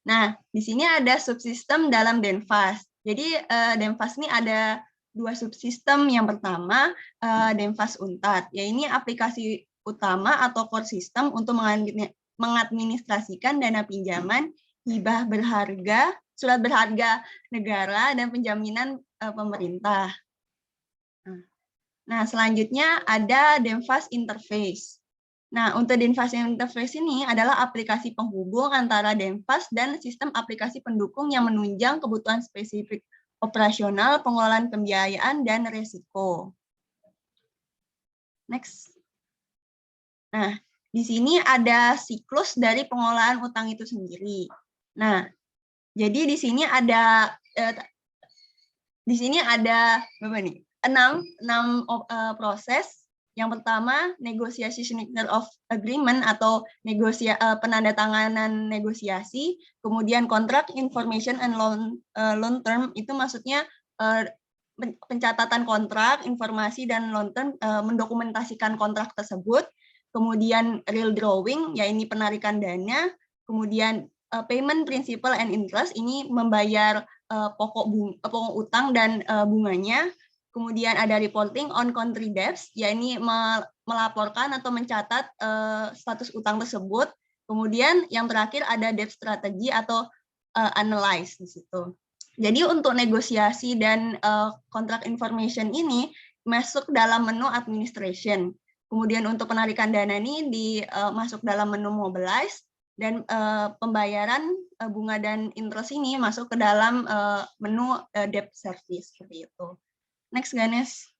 Nah, di sini ada subsistem dalam DEMFAS. Jadi, DEMFAS ini ada 2 subsistem. Yang pertama, DEMFAS UNTAD. Ya, ini aplikasi utama atau core system untuk mengadministrasikan dana pinjaman, hibah berharga, surat berharga negara, dan penjaminan pemerintah. Nah, selanjutnya ada DEMFAS Interface. Nah, untuk DEMFAS Interface ini adalah aplikasi penghubung antara DEMFAS dan sistem aplikasi pendukung yang menunjang kebutuhan spesifik operasional, pengelolaan pembiayaan, dan resiko. Next. Nah, di sini ada siklus dari pengelolaan utang itu sendiri. Nah, jadi di sini ada berapa nih? 6 proses. Yang pertama, negosiasi signature of agreement atau penandatanganan negosiasi, kemudian kontrak information and loan term, itu maksudnya pencatatan kontrak, informasi dan loan term, mendokumentasikan kontrak tersebut, kemudian real drawing, ya ini penarikan dana, kemudian payment principal and interest, ini membayar pokok utang dan bunganya. Kemudian ada reporting on country debts, yakni melaporkan atau mencatat status utang tersebut. Kemudian yang terakhir ada debt strategy atau analyze di situ. Jadi untuk negosiasi dan contract information ini masuk dalam menu administration. Kemudian untuk penarikan dana ini masuk dalam menu mobilize, dan pembayaran bunga dan interest ini masuk ke dalam menu debt service seperti itu. Next, Ganes.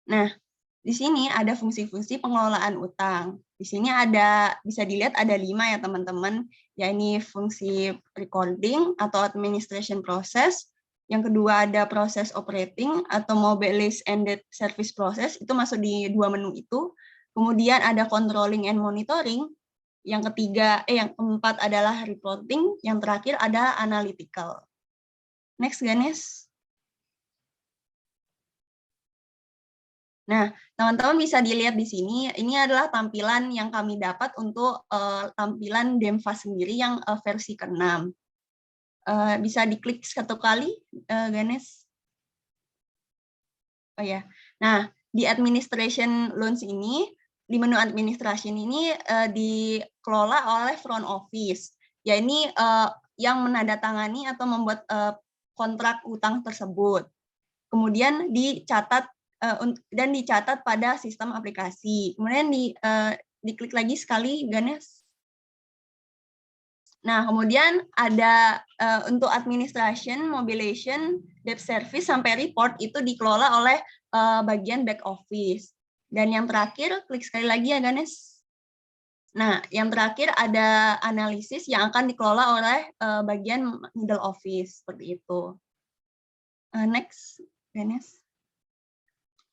Nah, di sini ada fungsi-fungsi pengelolaan utang. Di sini bisa dilihat ada 5 ya teman-teman, yakni fungsi recording atau administration process. Yang kedua ada proses operating atau mobilize and debt service process, itu masuk di 2 menu itu. Kemudian ada controlling and monitoring. Yang keempat adalah reporting. Yang terakhir ada analytical. Next, Ganes. Nah, teman-teman bisa dilihat di sini, ini adalah tampilan yang kami dapat untuk tampilan DEMFAS sendiri yang versi ke-6. Bisa diklik 1 kali, Ganes. Oh ya. Nah, di administration loans ini, di menu administration ini dikelola oleh front office. Ya ini yang menandatangani atau membuat kontrak utang tersebut. Kemudian dicatat dan dicatat pada sistem aplikasi. Kemudian diklik lagi sekali, Ganes. Nah, kemudian ada untuk administration, mobilization, debt service, sampai report itu dikelola oleh bagian back office. Dan yang terakhir, klik sekali lagi ya, Ganes. Nah, yang terakhir ada analisis yang akan dikelola oleh bagian middle office, seperti itu. Next, Ganes.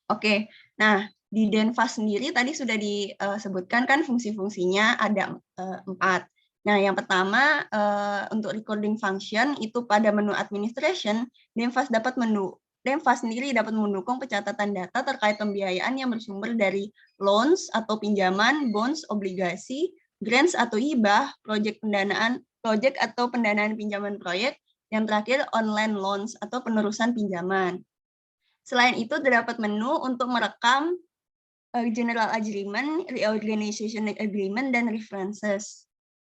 Oke, nah di DEMFAS sendiri tadi sudah disebutkan kan fungsi-fungsinya ada 4. Nah, yang pertama untuk recording function itu pada menu administration, DEMFAS sendiri dapat mendukung pencatatan data terkait pembiayaan yang bersumber dari loans atau pinjaman, bonds, obligasi, grants atau hibah, project atau pendanaan pinjaman proyek, yang terakhir online loans atau penerusan pinjaman. Selain itu terdapat menu untuk merekam general agreement, reorganization agreement, dan references.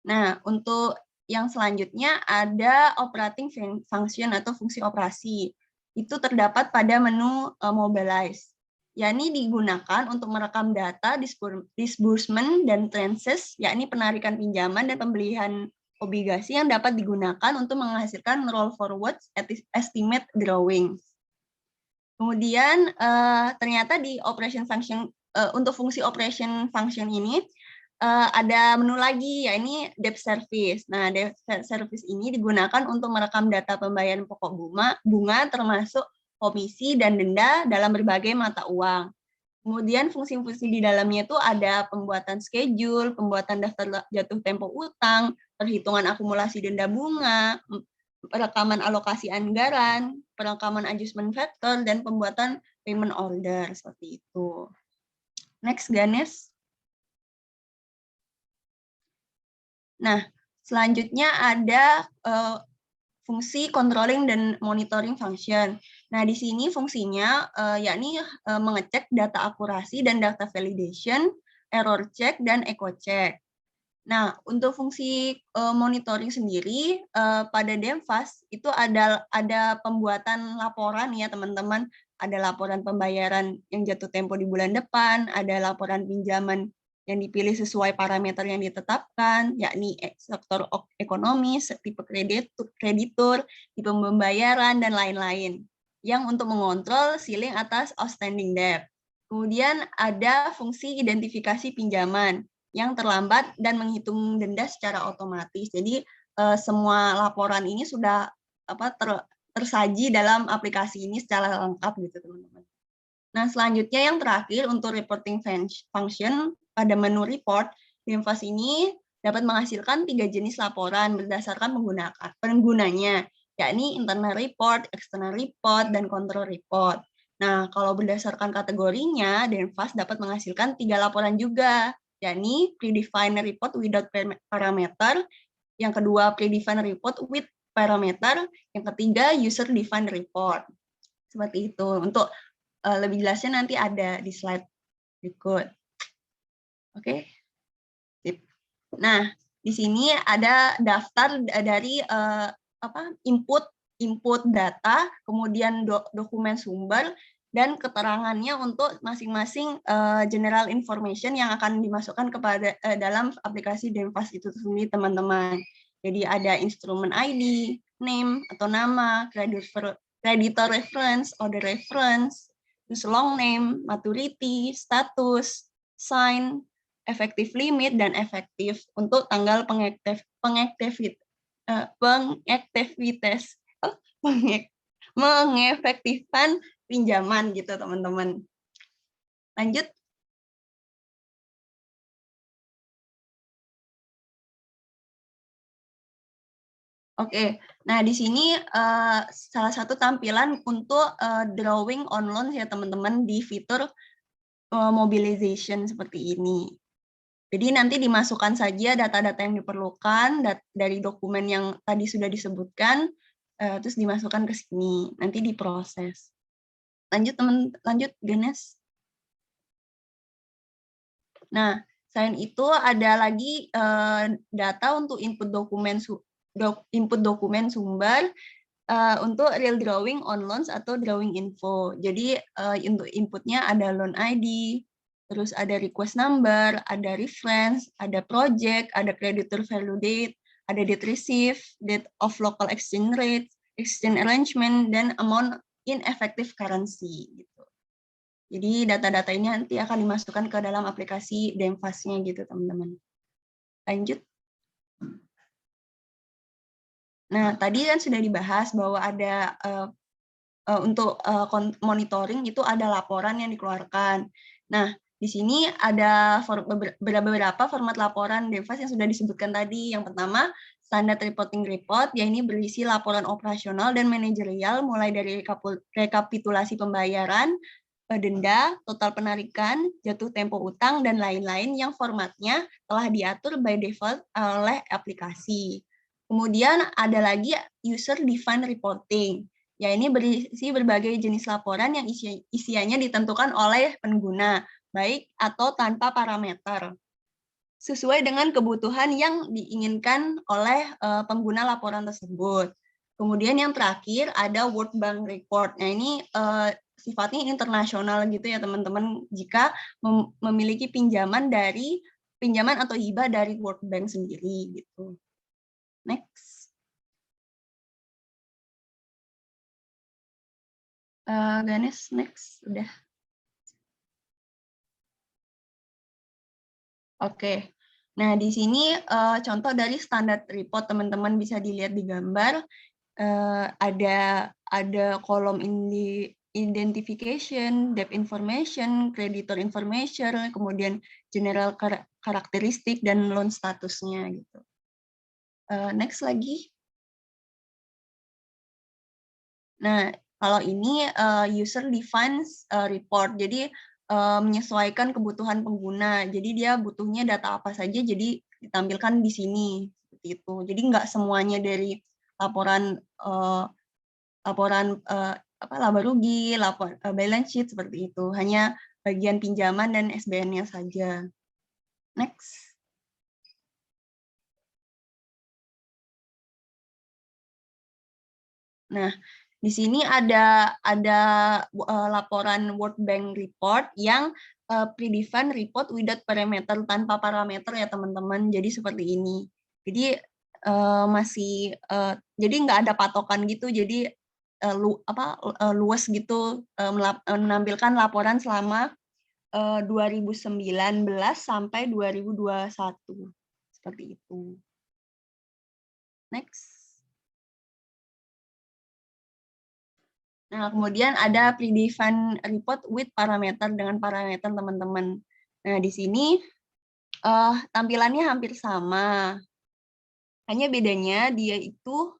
Nah, untuk yang selanjutnya ada operating function atau fungsi operasi. Itu terdapat pada menu mobilize. Yakni digunakan untuk merekam data disbursement dan transfers, yakni penarikan pinjaman dan pembelian obligasi yang dapat digunakan untuk menghasilkan roll forward estimate drawings. Kemudian ternyata di operation function untuk fungsi operation function ini ada menu lagi, yakni debt service. Nah, debt service ini digunakan untuk merekam data pembayaran pokok bunga termasuk komisi dan denda dalam berbagai mata uang. Kemudian fungsi-fungsi di dalamnya itu ada pembuatan schedule, pembuatan daftar jatuh tempo utang, perhitungan akumulasi denda bunga, rekaman alokasi anggaran, perekaman adjustment factor, dan pembuatan payment order, seperti itu. Next, Ganes. Nah, selanjutnya ada fungsi controlling dan monitoring function. Nah, di sini fungsinya yakni mengecek data akurasi dan data validation, error check, dan echo check. Nah, untuk fungsi monitoring sendiri pada Demfast itu ada pembuatan laporan ya teman-teman. Ada laporan pembayaran yang jatuh tempo di bulan depan, ada laporan pinjaman yang dipilih sesuai parameter yang ditetapkan, yakni sektor ekonomi, tipe kreditur, tipe pembayaran, dan lain-lain. Yang untuk mengontrol ceiling atas outstanding debt. Kemudian ada fungsi identifikasi pinjaman yang terlambat dan menghitung denda secara otomatis. Jadi semua laporan ini sudah tersaji dalam aplikasi ini secara lengkap gitu teman-teman. Nah selanjutnya yang terakhir untuk reporting function pada menu report, Demfast ini dapat menghasilkan 3 jenis laporan berdasarkan penggunanya, yakni internal report, external report, dan control report. Nah kalau berdasarkan kategorinya, Demfast dapat menghasilkan 3 laporan juga, yakni predefined report without parameter, yang kedua predefined report with parameter, yang ketiga user defined report. Seperti itu. Untuk lebih jelasnya nanti ada di slide berikut. Oke. Nah, di sini ada daftar dari input data, kemudian dokumen sumber, dan keterangannya untuk masing-masing general information yang akan dimasukkan kepada dalam aplikasi Demfast itu sendiri, teman-teman. Jadi ada instrumen ID, name atau nama, creditor reference, order reference, terus long name, maturity, status, sign, efektif limit, dan efektif untuk tanggal mengefektifkan pinjaman gitu teman-teman. Lanjut. Oke, nah di sini salah satu tampilan untuk drawing on loans ya teman-teman di fitur mobilization seperti ini. Jadi nanti dimasukkan saja data-data yang diperlukan dari dokumen yang tadi sudah disebutkan, terus dimasukkan ke sini, nanti diproses. Lanjut Ganes. Nah, selain itu ada lagi data untuk input dokumen sumber untuk real drawing on loans atau drawing info. Jadi untuk inputnya ada loan ID, terus ada request number, ada reference, ada project, ada creditor value date, ada date receive, date of local exchange rate, exchange arrangement, dan amount in effective currency. Gitu. Jadi data-data ini nanti akan dimasukkan ke dalam aplikasi Demfast-nya gitu teman-teman. Lanjut. Nah tadi kan sudah dibahas bahwa ada untuk monitoring itu ada laporan yang dikeluarkan. Nah, di sini ada beberapa format laporan Demfast yang sudah disebutkan tadi. Yang pertama, standard reporting report, yang ini berisi laporan operasional dan manajerial mulai dari rekapitulasi pembayaran, denda, total penarikan, jatuh tempo utang, dan lain-lain yang formatnya telah diatur by default oleh aplikasi. Kemudian ada lagi user defined reporting. Ya, ini berisi berbagai jenis laporan yang isiannya ditentukan oleh pengguna, baik atau tanpa parameter, sesuai dengan kebutuhan yang diinginkan oleh pengguna laporan tersebut. Kemudian yang terakhir ada World Bank Report. Nah, ini sifatnya internasional gitu ya teman-teman, jika memiliki pinjaman atau hibah dari World Bank sendiri gitu. Next. Ganes, next, udah. Oke, nah di sini contoh dari standar report teman-teman bisa dilihat di gambar. Ada kolom identification, debt information, creditor information, kemudian general karakteristik dan loan statusnya gitu. Next lagi. Nah, kalau ini user defines report, jadi menyesuaikan kebutuhan pengguna. Jadi dia butuhnya data apa saja, jadi ditampilkan di sini seperti itu. Jadi nggak semuanya dari laporan laba rugi, balance sheet seperti itu. Hanya bagian pinjaman dan SBN-nya saja. Next. Nah, di sini ada laporan World Bank report yang predefined report without parameter, tanpa parameter ya teman-teman. Jadi seperti ini. Jadi jadi nggak ada patokan gitu. Jadi luas gitu, menampilkan laporan selama 2019 sampai 2021 seperti itu. Next. Nah, kemudian ada predefined report with parameter, dengan parameter teman-teman. Nah, di sini tampilannya hampir sama. Hanya bedanya dia itu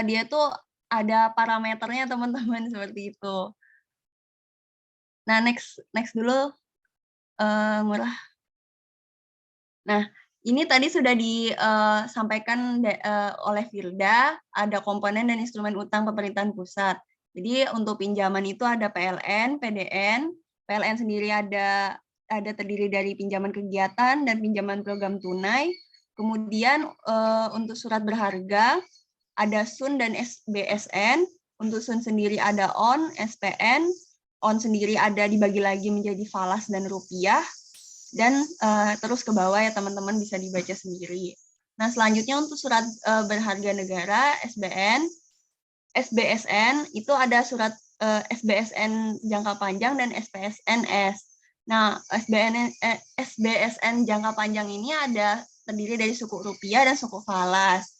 dia tuh ada parameternya teman-teman seperti itu. Nah, next dulu Murah. Nah, ini tadi sudah disampaikan oleh Firda, ada komponen dan instrumen utang pemerintahan pusat. Jadi untuk pinjaman itu ada PLN, PDN. PLN sendiri ada terdiri dari pinjaman kegiatan dan pinjaman program tunai. Kemudian untuk surat berharga ada SUN dan SBSN. Untuk SUN sendiri ada ON, SPN. ON sendiri ada dibagi lagi menjadi falas dan rupiah. Dan terus ke bawah ya teman-teman bisa dibaca sendiri. Nah, selanjutnya untuk surat berharga negara SBN, SBSN itu ada surat SBSN jangka panjang dan SPSNS. Nah, SBSN jangka panjang ini terdiri dari suku rupiah dan suku falas.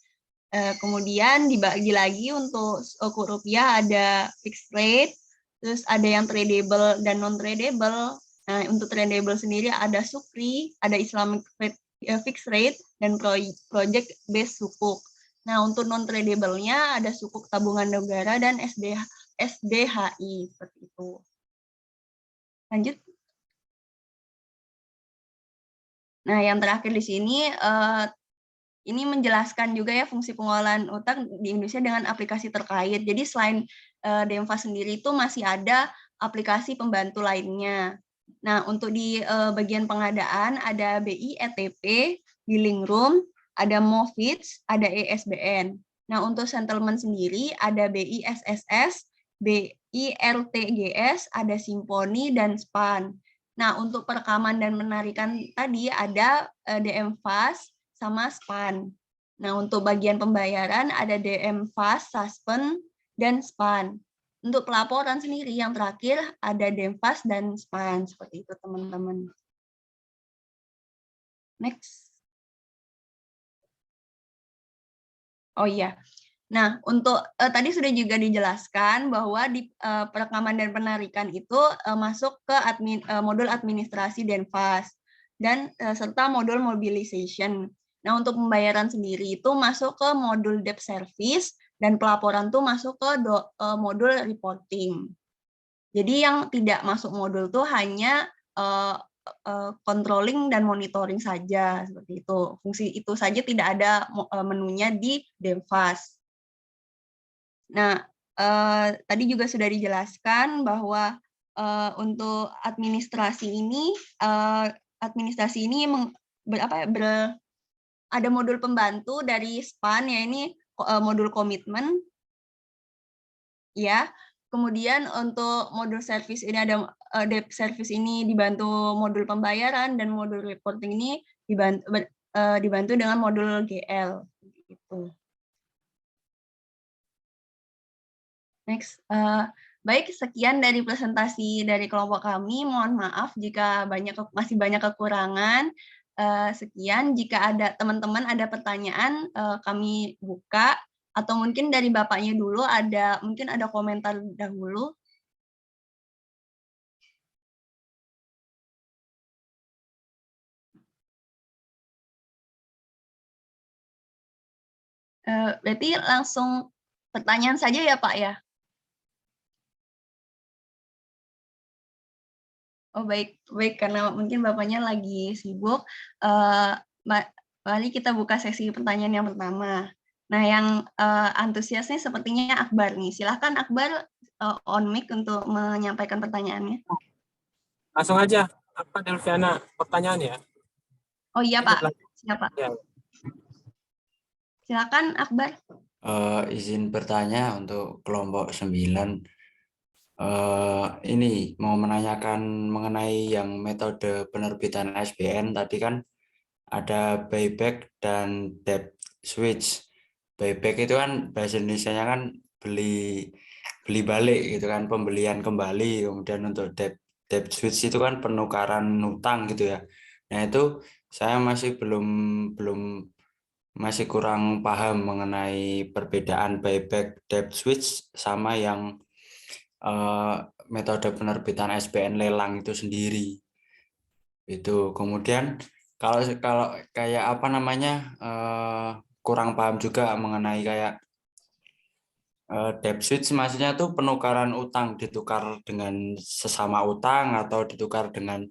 Kemudian dibagi lagi untuk suku rupiah ada fixed rate, terus ada yang tradable dan non tradable. Nah, untuk tradable sendiri ada SUKRI, ada Islamic fixed rate, dan project based sukuk. Nah, untuk non tradable-nya ada sukuk tabungan negara dan SDHI seperti itu. Lanjut. Nah, yang terakhir di sini ini menjelaskan juga ya fungsi pengelolaan utang di Indonesia dengan aplikasi terkait. Jadi selain DEMFAS sendiri itu masih ada aplikasi pembantu lainnya. Nah, untuk di bagian pengadaan ada BI ETP, Billing Room, ada Movits, ada ESBN. Nah, untuk settlement sendiri ada BI SSS, BI RTGS, ada Simponi, dan SPAN. Nah, untuk perekaman dan penarikan tadi ada DMFAS sama SPAN. Nah, untuk bagian pembayaran ada DMFAS, Suspen, dan SPAN. Untuk pelaporan sendiri yang terakhir ada DEMFAS dan SPAN. Seperti itu, teman-teman. Next. Oh iya. Nah, untuk tadi sudah juga dijelaskan bahwa di perekaman dan penarikan itu masuk ke modul administrasi DEMFAS dan serta modul mobilization. Nah, untuk pembayaran sendiri itu masuk ke modul debt service dan pelaporan tuh masuk ke modul reporting. Jadi yang tidak masuk modul tuh hanya controlling dan monitoring saja seperti itu. Fungsi itu saja tidak ada menunya di DEMFAS. Nah, tadi juga sudah dijelaskan bahwa untuk administrasi ini ada modul pembantu dari SPAN, ya ini modul komitmen, ya. Kemudian untuk modul service ini ada debt service ini dibantu modul pembayaran, dan modul reporting ini dibantu dengan modul GL. Gitu. Next. Baik, sekian dari presentasi dari kelompok kami. Mohon maaf jika masih banyak kekurangan. Sekian, jika ada teman-teman ada pertanyaan, kami buka, atau mungkin dari Bapaknya dulu mungkin ada komentar dahulu. Berarti langsung pertanyaan saja ya, Pak, ya? Oh, baik, karena mungkin Bapaknya lagi sibuk. Mari kita buka sesi pertanyaan yang pertama. Nah, yang antusias nih sepertinya Akbar nih. Silahkan Akbar on mic untuk menyampaikan pertanyaannya. Langsung aja, apa Delviana pertanyaan ya? Oh iya Pak, siapa? Ya. Silakan Akbar. Izin bertanya untuk kelompok 9. Ini mau menanyakan mengenai yang metode penerbitan SBN tadi kan ada buyback dan debt switch. Buyback itu kan bahasa Indonesianya kan beli balik gitu kan, pembelian kembali. Kemudian untuk debt switch itu kan penukaran utang gitu ya. Nah, itu saya masih kurang paham mengenai perbedaan buyback debt switch sama yang metode penerbitan SBN lelang itu sendiri. Itu kemudian kalau kalau kayak apa namanya, kurang paham juga mengenai kayak debt switch, maksudnya tuh penukaran utang, ditukar dengan sesama utang atau ditukar dengan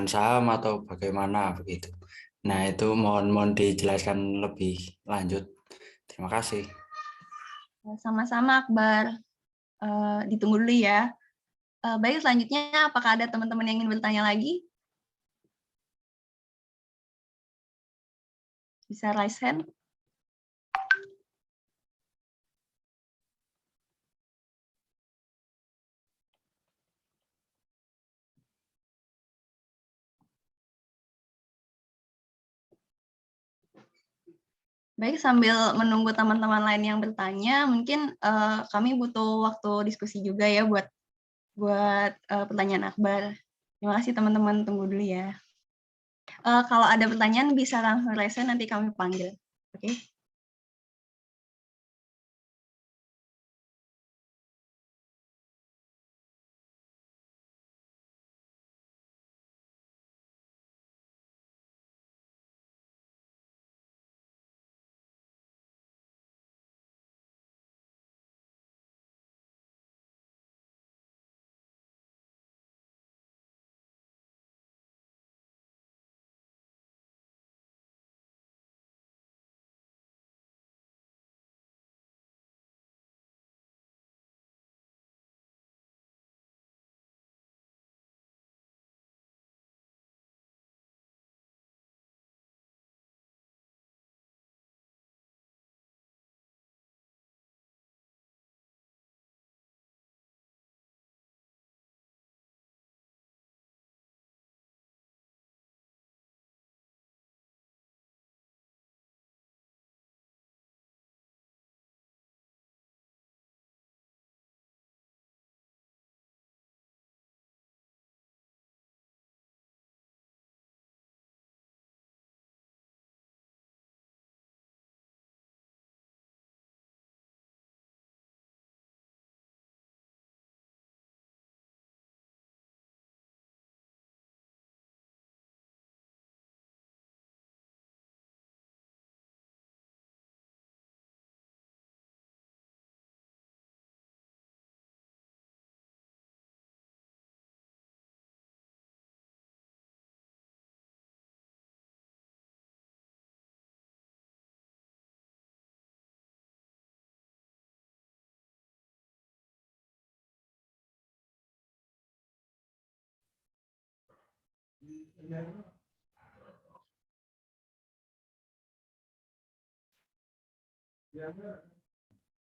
saham atau bagaimana begitu. Nah, itu mohon dijelaskan lebih lanjut. Terima kasih. Sama-sama Akbar. Ditunggu dulu ya. Baik, selanjutnya apakah ada teman-teman yang ingin bertanya lagi? Bisa raise hand. Baik, sambil menunggu teman-teman lain yang bertanya, mungkin kami butuh waktu diskusi juga ya buat pertanyaan Akbar. Terima kasih teman-teman, tunggu dulu ya. Kalau ada pertanyaan bisa langsung raise hand, nanti kami panggil. Oke.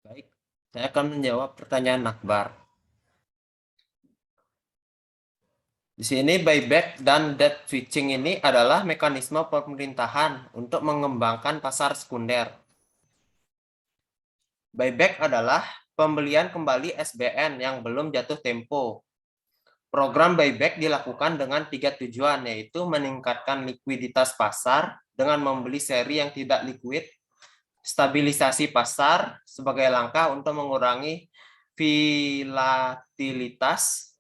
Baik, saya akan menjawab pertanyaan Akbar. Di sini buyback dan debt switching ini adalah mekanisme pemerintahan untuk mengembangkan pasar sekunder. Buyback adalah pembelian kembali SBN yang belum jatuh tempo. Program buyback dilakukan dengan 3 tujuan, yaitu meningkatkan likuiditas pasar dengan membeli seri yang tidak likuid, stabilisasi pasar sebagai langkah untuk mengurangi volatilitas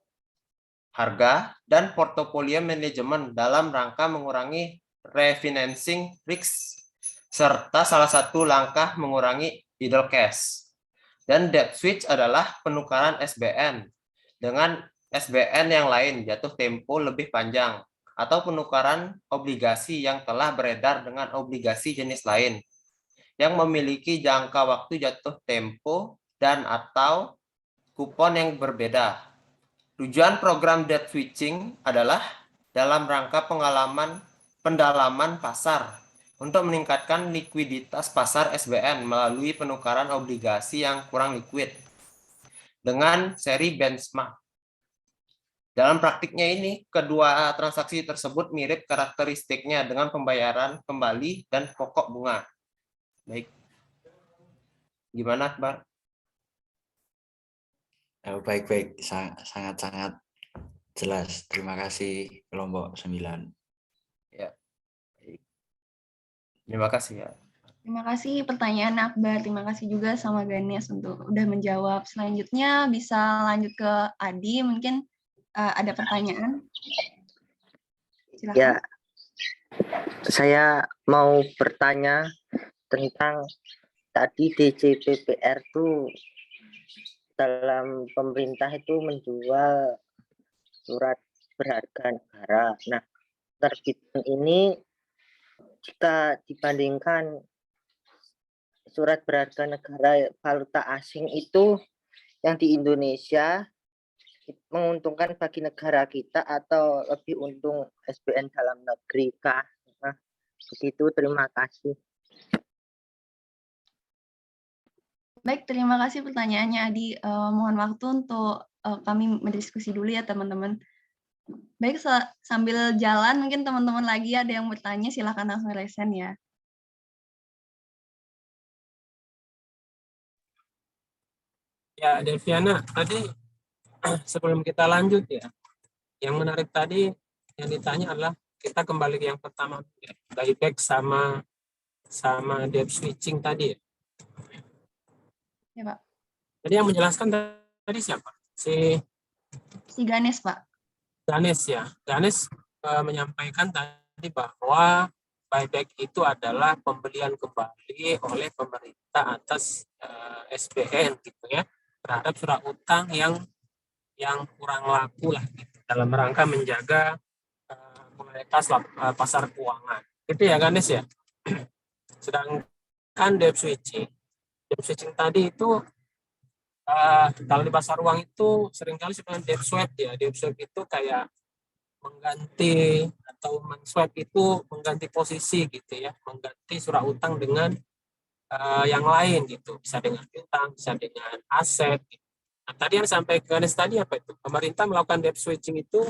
harga, dan portofolio manajemen dalam rangka mengurangi refinancing risk, serta salah satu langkah mengurangi idle cash. Dan debt switch adalah penukaran SBN dengan SBN yang lain jatuh tempo lebih panjang, atau penukaran obligasi yang telah beredar dengan obligasi jenis lain yang memiliki jangka waktu jatuh tempo dan atau kupon yang berbeda. Tujuan program debt switching adalah dalam rangka pendalaman pasar untuk meningkatkan likuiditas pasar SBN melalui penukaran obligasi yang kurang liquid dengan seri benchmark. Dalam praktiknya ini, kedua transaksi tersebut mirip karakteristiknya dengan pembayaran kembali dan pokok bunga. Baik. Gimana, Akbar? Baik-baik, sangat-sangat jelas. Terima kasih kelompok 9. Ya. Baik. Terima kasih ya. Terima kasih pertanyaan Akbar. Terima kasih juga sama Ganes untuk udah menjawab. Selanjutnya bisa lanjut ke Adi. Mungkin ada pertanyaan. Silakan. Ya, saya mau bertanya tentang tadi DJPPR tuh dalam pemerintah itu menjual surat berharga negara. Nah, terbitan ini jika dibandingkan surat berharga negara valuta asing itu yang di Indonesia menguntungkan bagi negara kita atau lebih untung SBN dalam negeri kah? Nah, begitu, terima kasih. Baik, terima kasih pertanyaannya Adi. Mohon waktu untuk kami berdiskusi dulu ya teman-teman. Baik, sambil jalan mungkin teman-teman lagi ada yang bertanya, silakan langsung resen ya. Ya, Delviana, tadi sebelum kita lanjut ya, yang menarik tadi yang ditanya adalah kita kembali ke yang pertama, ya, buyback sama debt switching tadi ya. Ya, Pak. Jadi yang menjelaskan tadi siapa? Si Ganes, Pak. Ganes ya. Ganes menyampaikan tadi bahwa buyback itu adalah pembelian kembali oleh pemerintah atas SBN gitu ya, terhadap surat utang yang kurang laku lah gitu, dalam rangka menjaga kualitas pasar keuangan. Itu ya Ganes ya. Sedangkan debt switching tadi itu kalau di pasar uang itu seringkali sebenarnya debt swap ya. Debt swap itu kayak mengganti atau men-swap itu mengganti posisi gitu ya, mengganti surat utang dengan yang lain gitu, bisa dengan piutang, bisa dengan aset. Gitu. Nah, tadi yang sampai Ganes tadi apa itu? Pemerintah melakukan debt switching itu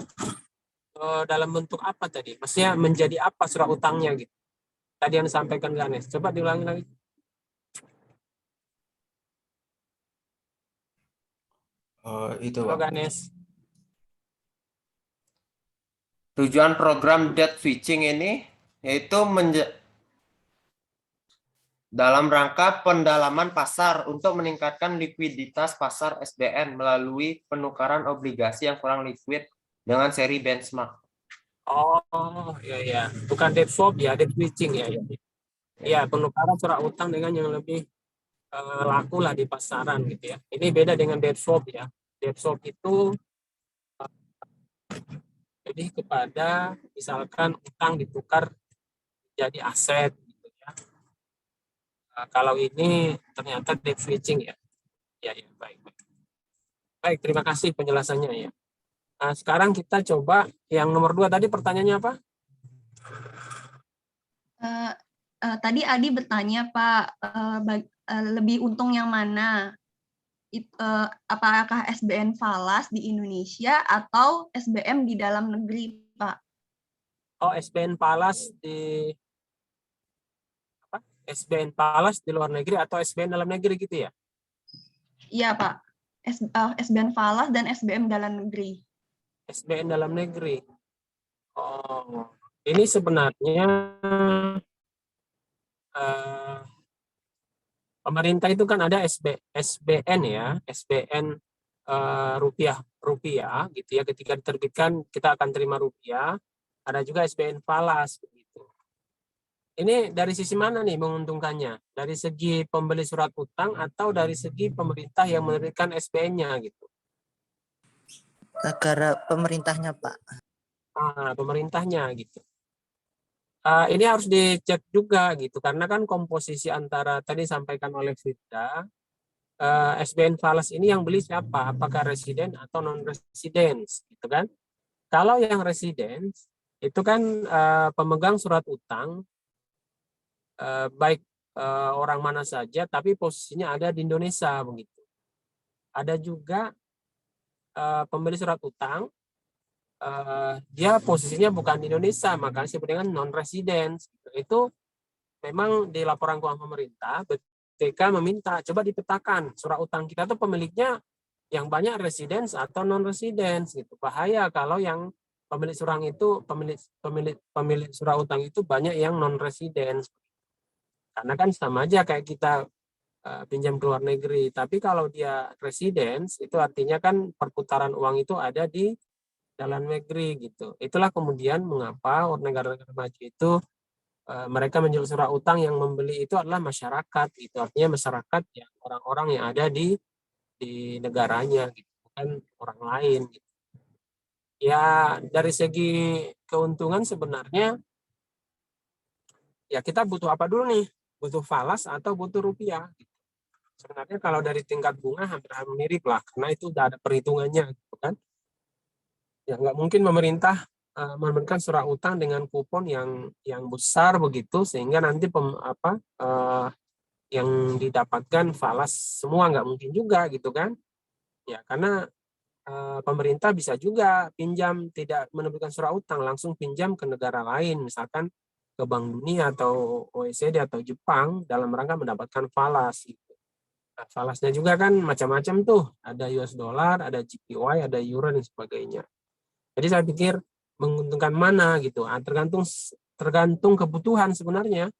dalam bentuk apa tadi? Maksudnya menjadi apa surat utangnya gitu? Tadi yang disampaikan Ganes. Coba diulangi lagi. Itu Halo Pak. Ganes. Tujuan program debt switching ini yaitu dalam rangka pendalaman pasar untuk meningkatkan likuiditas pasar SBN melalui penukaran obligasi yang kurang liquid dengan seri benchmark. Oh, iya. Bukan debt swap ya, debt switching ya. Iya, penukaran surat utang dengan yang lebih laku lah di pasaran gitu ya. Ini beda dengan debt swap ya. Debt swap itu lebih kepada misalkan utang ditukar jadi aset gitu ya. Kalau ini ternyata debt switching ya. Ya, baik. Baik, terima kasih penjelasannya ya. Nah, sekarang kita coba yang nomor 2 tadi pertanyaannya apa? Tadi Adi bertanya Pak, lebih untung yang mana? Apakah SBN falas di Indonesia atau SBM di dalam negeri, Pak? Oh, SBN falas di apa? SBN falas di luar negeri atau SBN dalam negeri gitu ya? Iya, Pak. SBN falas dan SBM dalam negeri. SBN dalam negeri. Oh, ini sebenarnya pemerintah itu kan ada SBN ya, SBN rupiah gitu ya. Ketika diterbitkan kita akan terima rupiah. Ada juga SBN falas begitu. Ini dari sisi mana nih menguntungkannya? Dari segi pembeli surat utang atau dari segi pemerintah yang menerbitkan SBN-nya gitu? Negara pemerintahnya, Pak. Pemerintahnya gitu. Ini harus dicek juga gitu, karena kan komposisi antara tadi sampaikan oleh Frida, SBN falas ini yang beli siapa? Apakah residen atau non-residen gitu kan? Kalau yang residen itu kan pemegang surat utang baik orang mana saja, tapi posisinya ada di Indonesia begitu. Ada juga pembeli surat utang, dia posisinya bukan di Indonesia, makanya disebut dengan non-resident. Itu memang di laporan keuangan pemerintah, BPK meminta coba dipetakan surat utang kita tuh pemiliknya yang banyak residence atau non-residence gitu. Bahaya kalau yang pemilik surat utang itu banyak yang non-residence. Karena kan sama aja kayak kita pinjam ke luar negeri. Tapi kalau dia residence, itu artinya kan perputaran uang itu ada di dalam negeri gitu. Itulah kemudian mengapa negara-negara maju itu mereka menjual surat utang yang membeli itu adalah masyarakat. Itu artinya masyarakat yang orang-orang yang ada di negaranya, gitu, bukan orang lain. Gitu. Ya dari segi keuntungan sebenarnya, ya kita butuh apa dulu nih? Butuh falas atau butuh rupiah? Gitu. Sebenarnya kalau dari tingkat bunga hampir mirip lah, karena itu udah ada perhitungannya, gitu kan? Ya nggak mungkin pemerintah memberikan surat utang dengan kupon yang besar begitu sehingga nanti yang didapatkan falas semua, nggak mungkin juga gitu kan? Ya karena pemerintah bisa juga pinjam tidak menerbitkan surat utang, langsung pinjam ke negara lain, misalkan ke Bank Dunia atau OECD atau Jepang dalam rangka mendapatkan falas. Gitu. Nah, falasnya juga kan macam-macam tuh, ada US dollar, ada JPY, ada euro dan sebagainya. Jadi saya pikir menguntungkan mana gitu, tergantung kebutuhan sebenarnya.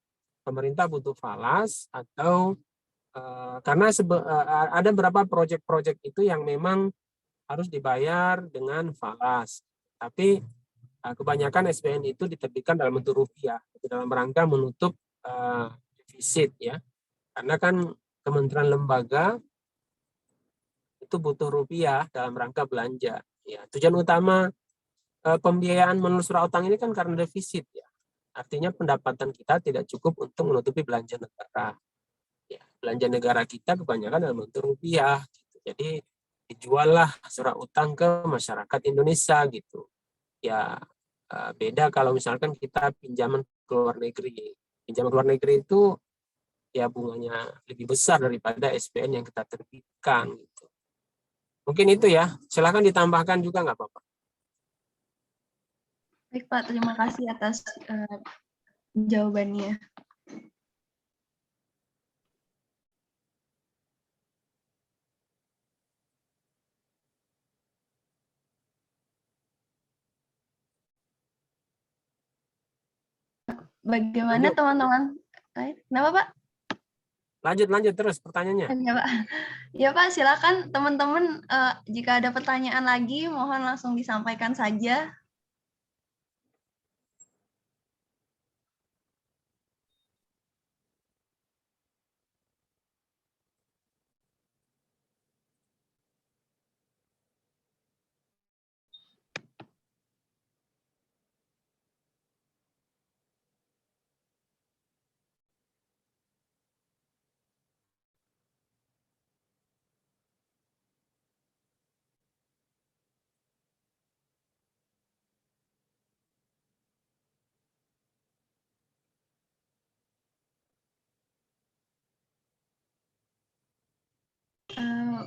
Pemerintah butuh falas atau karena ada beberapa proyek-proyek itu yang memang harus dibayar dengan falas. Tapi kebanyakan SBN itu diterbitkan dalam bentuk rupiah dalam rangka menutup defisit ya. Karena kan kementerian lembaga itu butuh rupiah dalam rangka belanja. Ya, tujuan utama pembiayaan melalui surat utang ini kan karena defisit ya. Artinya pendapatan kita tidak cukup untuk menutupi belanja negara. Ya, belanja negara kita kebanyakan dalam bentuk rupiah. Gitu. Jadi dijuallah surat utang ke masyarakat Indonesia gitu. Ya beda kalau misalkan kita pinjaman ke luar negeri. Pinjaman ke luar negeri itu ya bunganya lebih besar daripada SBN yang kita terbitkan. Gitu. Mungkin itu ya. Silakan ditambahkan juga nggak apa-apa. Baik Pak, terima kasih atas jawabannya. Bagaimana teman-teman? Kenapa Pak? Lanjut terus pertanyaannya. Ya Pak, ya Pak, silakan teman-teman jika ada pertanyaan lagi mohon langsung disampaikan saja.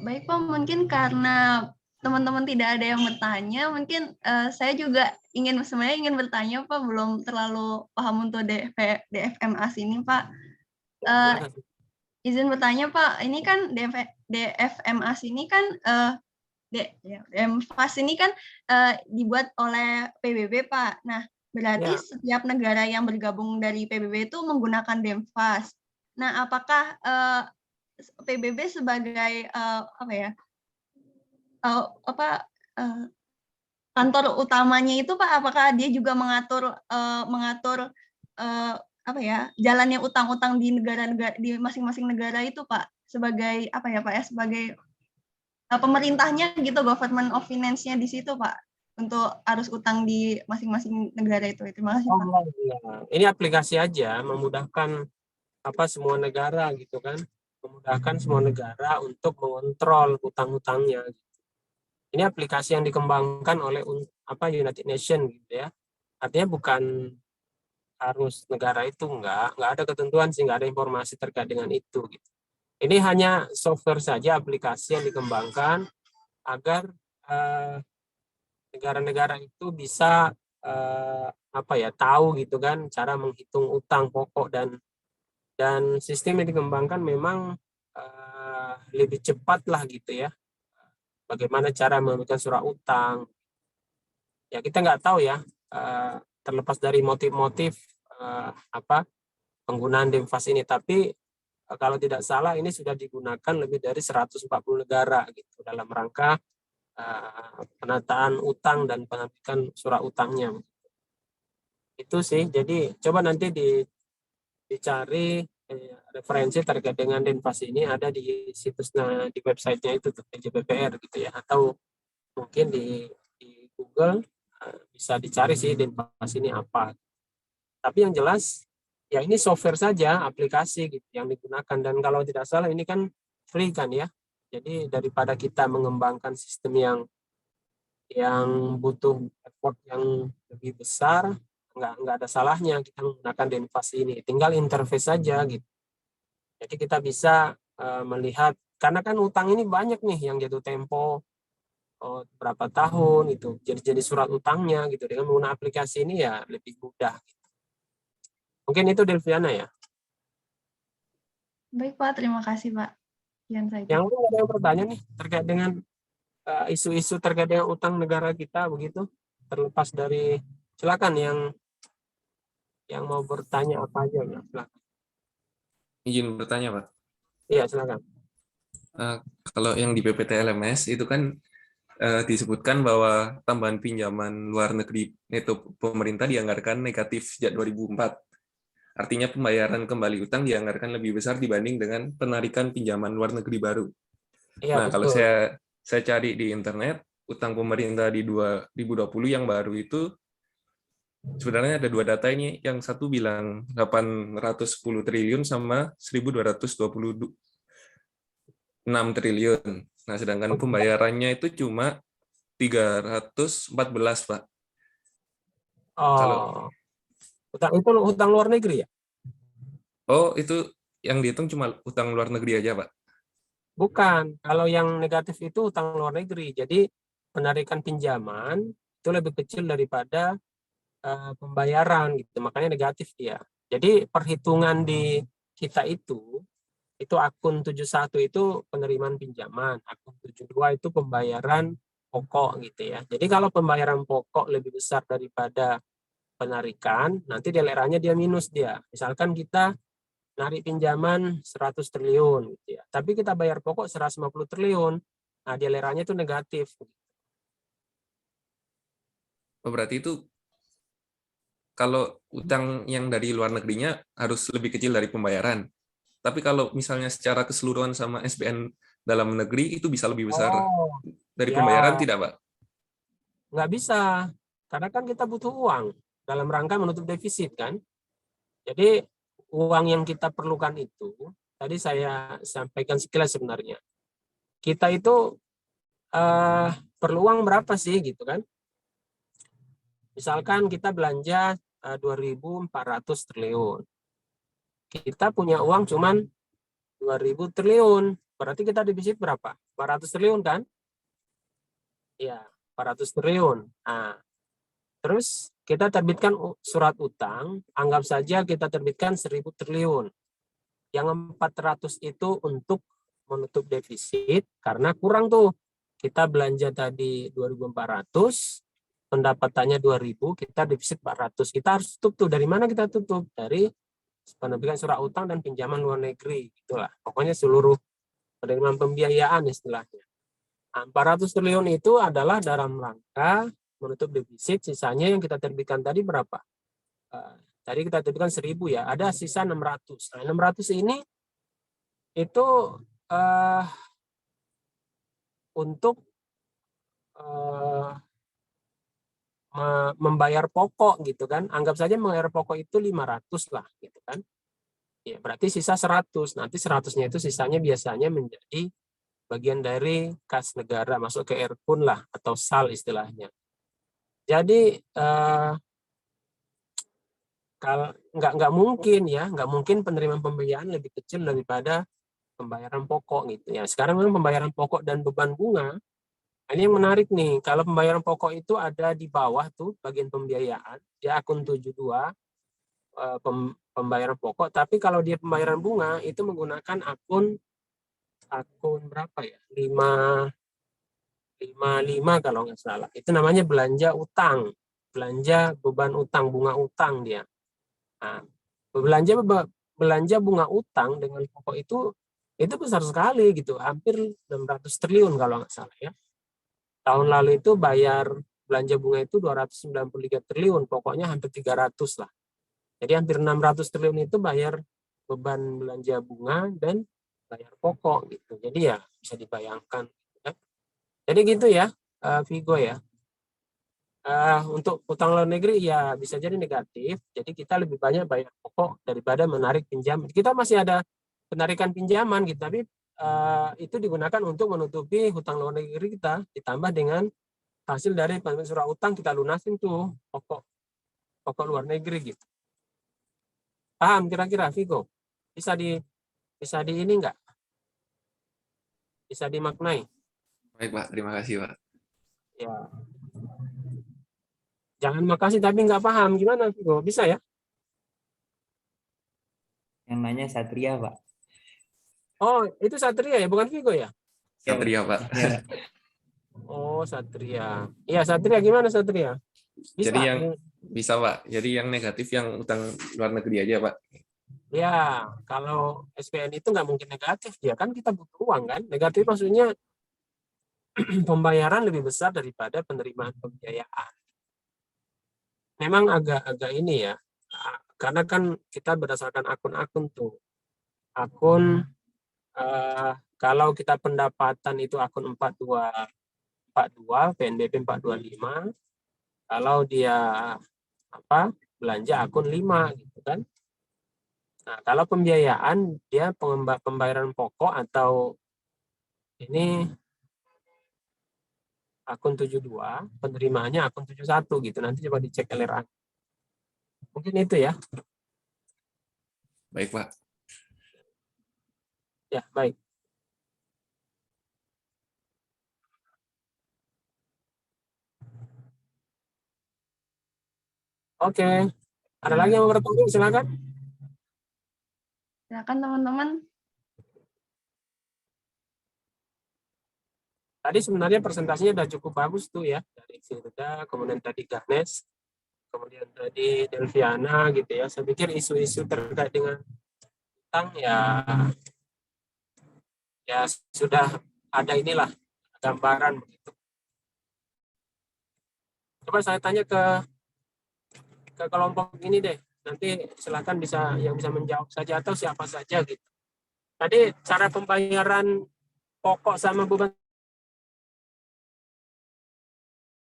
Baik Pak, mungkin karena teman-teman tidak ada yang bertanya, mungkin saya juga sebenarnya ingin bertanya Pak, belum terlalu paham untuk DFMAS ini Pak. Izin bertanya Pak, ini kan DFMAS ini kan DFMAS ini kan dibuat oleh PBB Pak. Nah, berarti setiap negara yang bergabung dari PBB itu menggunakan DEMFAS. Nah, apakah PBB sebagai kantor utamanya itu Pak, apakah dia juga mengatur jalannya utang-utang di negara-negara di masing-masing negara itu Pak, sebagai sebagai pemerintahnya gitu, government of finance-nya di situ Pak, untuk arus utang di masing-masing negara itu. Terima kasih Pak. Ini aplikasi aja memudahkan semua negara gitu kan, memudahkan semua negara untuk mengontrol utang-utangnya. Ini aplikasi yang dikembangkan oleh United Nations gitu ya. Artinya bukan harus negara itu, nggak ada ketentuan sih, nggak ada informasi terkait dengan itu gitu. Ini hanya software saja, aplikasi yang dikembangkan agar negara-negara itu bisa tahu gitu kan cara menghitung utang pokok, dan sistem yang dikembangkan memang lebih cepat lah gitu ya. Bagaimana cara memberikan surat utang? Ya kita nggak tahu ya, terlepas dari motif-motif penggunaan DEMFAS ini, tapi kalau tidak salah ini sudah digunakan lebih dari 140 negara gitu dalam rangka penataan utang dan penerbitan surat utangnya. Itu sih, jadi coba nanti dicari referensi terkait dengan DEMFAS ini, ada di situsnya, di websitenya itu DJPPR gitu ya, atau mungkin di Google bisa dicari sih DEMFAS ini apa. Tapi yang jelas ya ini software saja, aplikasi gitu yang digunakan, dan kalau tidak salah ini kan free kan ya. Jadi daripada kita mengembangkan sistem yang butuh effort yang lebih besar, nggak ada salahnya kita menggunakan DEMFAS ini. Tinggal interface saja gitu. Jadi kita bisa melihat, karena kan utang ini banyak nih yang jatuh tempo berapa tahun itu, jadi surat utangnya gitu. Dengan menggunakan aplikasi ini ya lebih mudah. Gitu. Mungkin itu Delviana ya. Baik Pak, terima kasih Pak. Yang lain ada yang bertanya nih terkait dengan isu-isu terkait dengan utang negara kita begitu, terlepas dari, silakan yang mau bertanya apa aja ya, silakan. Izin bertanya Pak. Iya silakan. Kalau yang di PPT LMS itu kan disebutkan bahwa tambahan pinjaman luar negeri neto pemerintah dianggarkan negatif sejak 2004. Artinya pembayaran kembali utang dianggarkan lebih besar dibanding dengan penarikan pinjaman luar negeri baru. Ya, nah, betul. Kalau saya cari di internet, utang pemerintah di 2020 yang baru itu sebenarnya ada dua data ini. Yang satu bilang 810 triliun sama 1.226 triliun. Nah, sedangkan pembayarannya itu cuma 314, Pak. Oh, itu utang luar negeri ya? Oh, itu yang dihitung cuma utang luar negeri aja, Pak? Bukan. Kalau yang negatif itu utang luar negeri. Jadi penarikan pinjaman itu lebih kecil daripada pembayaran gitu. Makanya negatif dia. Jadi perhitungan di kita itu akun 71 itu penerimaan pinjaman, akun 72 itu pembayaran pokok gitu ya. Jadi kalau pembayaran pokok lebih besar daripada penarikan, nanti DLR-nya dia minus dia. Misalkan kita narik pinjaman 100 triliun gitu ya. Tapi kita bayar pokok 150 triliun. Nah, DLR-nya itu negatif. Berarti itu kalau utang yang dari luar negerinya harus lebih kecil dari pembayaran. Tapi kalau misalnya secara keseluruhan sama SBN dalam negeri itu bisa lebih besar dari pembayaran, tidak, Pak? Nggak bisa, karena kan kita butuh uang dalam rangka menutup defisit kan. Jadi uang yang kita perlukan itu, tadi saya sampaikan sekilas sebenarnya. Kita itu perlu uang berapa sih gitu kan? Misalkan kita belanja 2.400 triliun. Kita punya uang cuman 2.000 triliun. Berarti kita defisit berapa? 400 triliun kan? Ya, 400 triliun. Nah, terus kita terbitkan surat utang, anggap saja kita terbitkan 1.000 triliun. Yang 400 itu untuk menutup defisit, karena kurang tuh. Kita belanja tadi 2.400, pendapatannya 2.000, kita defisit 400. Kita harus tutup tuh. Dari mana kita tutup? Dari penerbitan surat utang dan pinjaman luar negeri. Itulah. Pokoknya seluruh penerimaan pembiayaan istilahnya. 400 triliun itu adalah dalam rangka menutup defisit. Sisanya yang kita terbitkan tadi berapa? Tadi kita terbitkan 1.000 ya. Ada sisa 600. Nah, 600 ini itu untuk membayar pokok gitu kan. Anggap saja membayar pokok itu 500 lah gitu kan. Ya, berarti sisa 100. Nanti 100-nya itu sisanya biasanya menjadi bagian dari kas negara, masuk ke Erkun lah atau SAL istilahnya. Jadi kalau nggak mungkin ya, nggak mungkin penerimaan pembiayaan lebih kecil daripada pembayaran pokok gitu ya. Sekarang memang pembayaran pokok dan beban bunga, ini yang menarik nih. Kalau pembayaran pokok itu ada di bawah tuh bagian pembiayaan, di akun 72 pembayaran pokok. Tapi kalau dia pembayaran bunga itu menggunakan akun berapa ya? 55 kalau nggak salah. Itu namanya belanja utang, belanja beban utang, bunga utang dia. Nah, belanja bunga utang dengan pokok itu besar sekali gitu, hampir 600 triliun kalau nggak salah ya. Tahun lalu itu bayar belanja bunga itu 293 triliun, pokoknya hampir 300 lah. Jadi hampir 600 triliun itu bayar beban belanja bunga dan bayar pokok gitu. Jadi ya bisa dibayangkan. Ya. Jadi gitu ya, Vigo ya. Untuk utang luar negeri ya bisa jadi negatif, jadi kita lebih banyak bayar pokok daripada menarik pinjaman. Kita masih ada penarikan pinjaman gitu, tapi itu digunakan untuk menutupi hutang luar negeri kita, ditambah dengan hasil dari pembayaran surat utang kita lunasin tuh pokok luar negeri gitu. Paham kira-kira Vigo? Bisa di ini enggak? Bisa dimaknai? Baik Pak, terima kasih Pak. Ya. Jangan makasih tapi nggak paham. Gimana, Vigo? Bisa ya? Yang nanya Satria, Pak. Oh, itu Satria ya? Bukan Vigo ya? Satria Pak. Ya. Oh, Satria. Iya, Satria. Gimana, Satria? Bisa? Jadi yang bisa Pak. Jadi yang negatif yang utang luar negeri aja Pak. Ya, kalau SPN itu nggak mungkin negatif. Ya kan kita butuh uang kan? Negatif maksudnya pembayaran lebih besar daripada penerimaan pembiayaan. Memang agak ini ya, karena kan kita berdasarkan akun-akun tuh. Akun kalau kita pendapatan itu akun 42, PNBP 425. Kalau dia belanja akun 5 gitu kan. Nah, kalau pembiayaan dia pembayaran pokok atau ini akun 72, penerimaannya akun 71 gitu. Nanti coba dicek LRA. Mungkin itu ya. Baik Pak. Ya, baik. Oke. Ada lagi yang mau bertanya? Silakan. Silakan teman-teman. Tadi sebenarnya presentasinya sudah cukup bagus tuh ya. Dari Firda, kemudian tadi Ganes, kemudian tadi Delviana gitu ya. Saya pikir isu-isu terkait dengan utang ya sudah ada inilah gambaran begitu. Coba saya tanya ke kelompok ini deh. Nanti silakan yang bisa menjawab saja atau siapa saja gitu. Tadi cara pembayaran pokok sama beban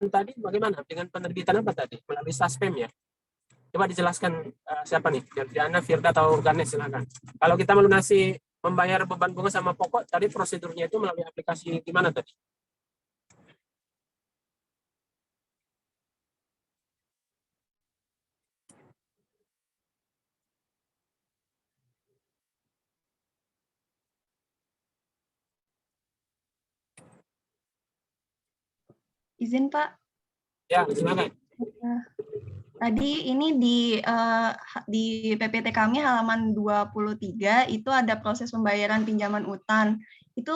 tadi bagaimana? Dengan penerbitan apa tadi? Melalui Suspem ya? Coba dijelaskan siapa nih? Delviana, Firda, atau Ganes silakan. Kalau kita melunasi membayar beban bunga sama pokok, tadi prosedurnya itu melalui aplikasi gimana tadi? Izin Pak. Ya, silakan. Tadi ini di PPT kami halaman 23 itu ada proses pembayaran pinjaman utang. Itu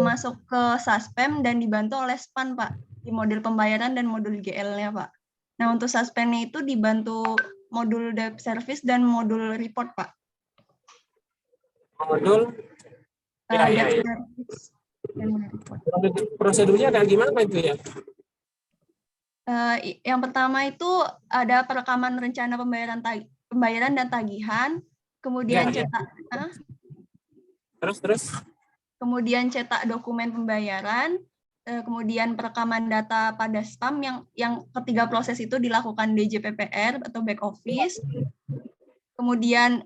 masuk ke Suspem dan dibantu oleh SPAN, Pak, di modul pembayaran dan modul GL-nya, Pak. Nah, untuk Suspemnya itu dibantu modul debt service dan modul report, Pak. Modul? Ya. Service dan report. Prosedurnya kayak gimana itu ya? Yang pertama itu ada perekaman rencana pembayaran dan tagihan, kemudian cetak. Terus. Kemudian cetak dokumen pembayaran, kemudian perekaman data pada SPAM yang ketiga proses itu dilakukan DJPPR atau back office. Kemudian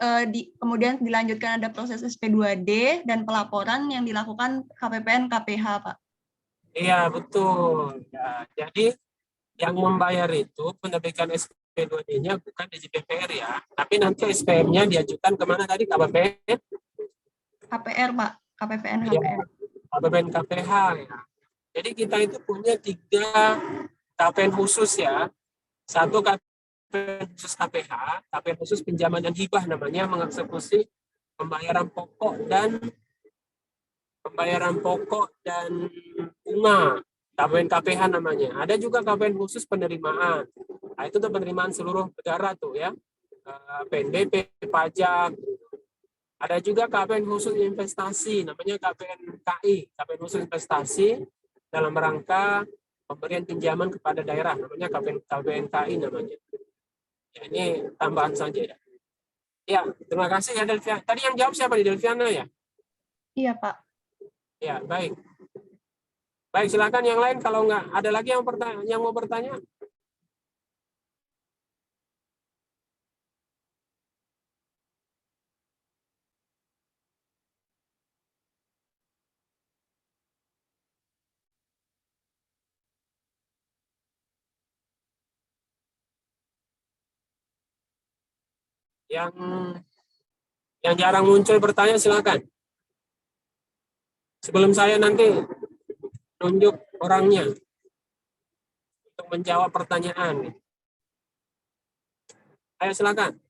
dilanjutkan ada proses SP2D dan pelaporan yang dilakukan KPPN KPH, Pak. Iya, betul. Ya, jadi yang membayar itu penerbitan SP DJP2D-nya bukan DJPPR ya, tapi nanti SPM-nya diajukan kemana tadi, KPPN? KPR, Pak. KPPN Ya, KPR. KPPN KPH ya. Jadi kita itu punya 3 KPN khusus ya. 1 KPN khusus KPH, KPN khusus pinjaman dan hibah namanya, mengeksekusi pembayaran pokok dan bunga. KPN KPH namanya. Ada juga KPN khusus penerimaan. Nah, itu untuk penerimaan seluruh negara tuh ya. PNBP, pajak. Ada juga KPN khusus investasi, namanya KPN KI, KPN khusus investasi dalam rangka pemberian pinjaman kepada daerah, namanya KPN KI namanya. Ya, ini tambahan saja ya. Ya, terima kasih ya Delviana. Tadi yang jawab siapa di Delviana ya? Iya, Pak. Ya, baik. Baik, silakan yang lain kalau nggak ada lagi yang mau bertanya. Yang jarang muncul bertanya silakan. Sebelum saya nanti tunjuk orangnya untuk menjawab pertanyaan. Ayo silakan.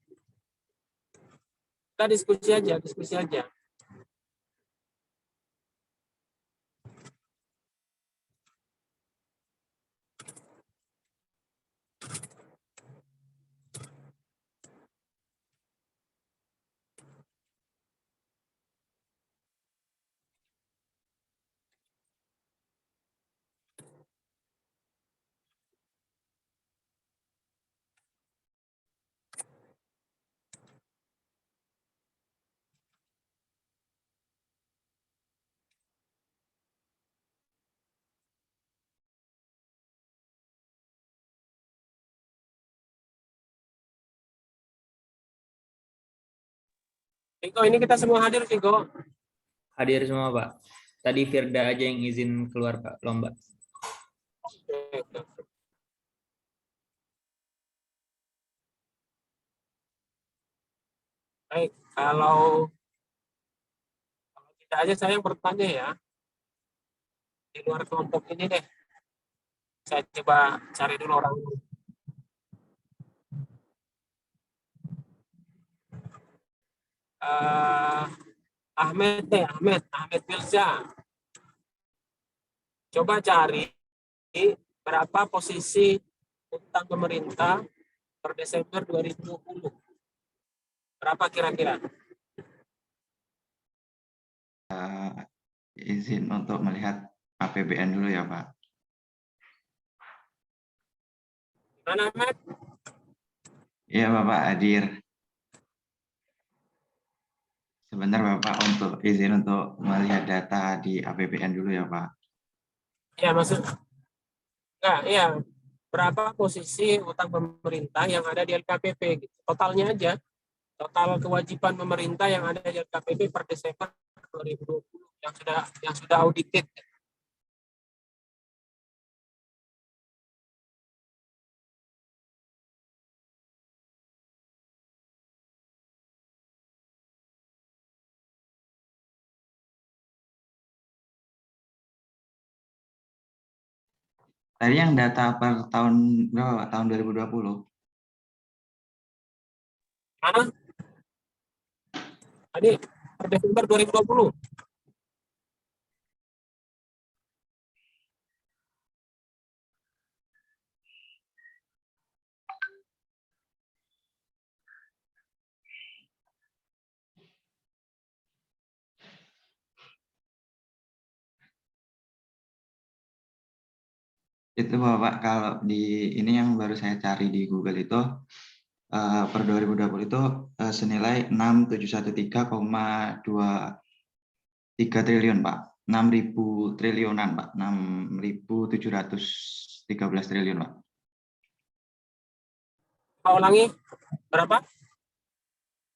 Kita diskusi aja. Viko, ini kita semua hadir, Viko. Hadir semua, Pak. Tadi Firda aja yang izin keluar, Pak, lomba. Baik, kalau tidak aja saya yang bertanya ya. Di luar kelompok ini deh. Saya coba cari dulu orang. Ahmed Milza. Coba cari berapa posisi utang pemerintah per Desember 2020. Berapa kira-kira? Izin untuk melihat APBN dulu ya, Pak. Mana, Ahmed? Iya, Bapak hadir. Sebentar, Bapak, untuk izin untuk melihat data di APBN dulu ya, Pak. Ya, maksud. Enggak, iya. Berapa posisi utang pemerintah yang ada di LKPP? Gitu. Totalnya aja. Total kewajiban pemerintah yang ada di LKPP per Desember 2020 yang sudah audited. Tadi yang data per tahun berapa? Tahun 2020. Mana? Tadi per Desember 2020. Itu Bapak, kalau di ini yang baru saya cari di Google itu per 2020 itu senilai 6.713,23 triliun, Pak. 6.000 triliunan, Pak. 6.713 triliun, Pak. Pak ulangi, berapa?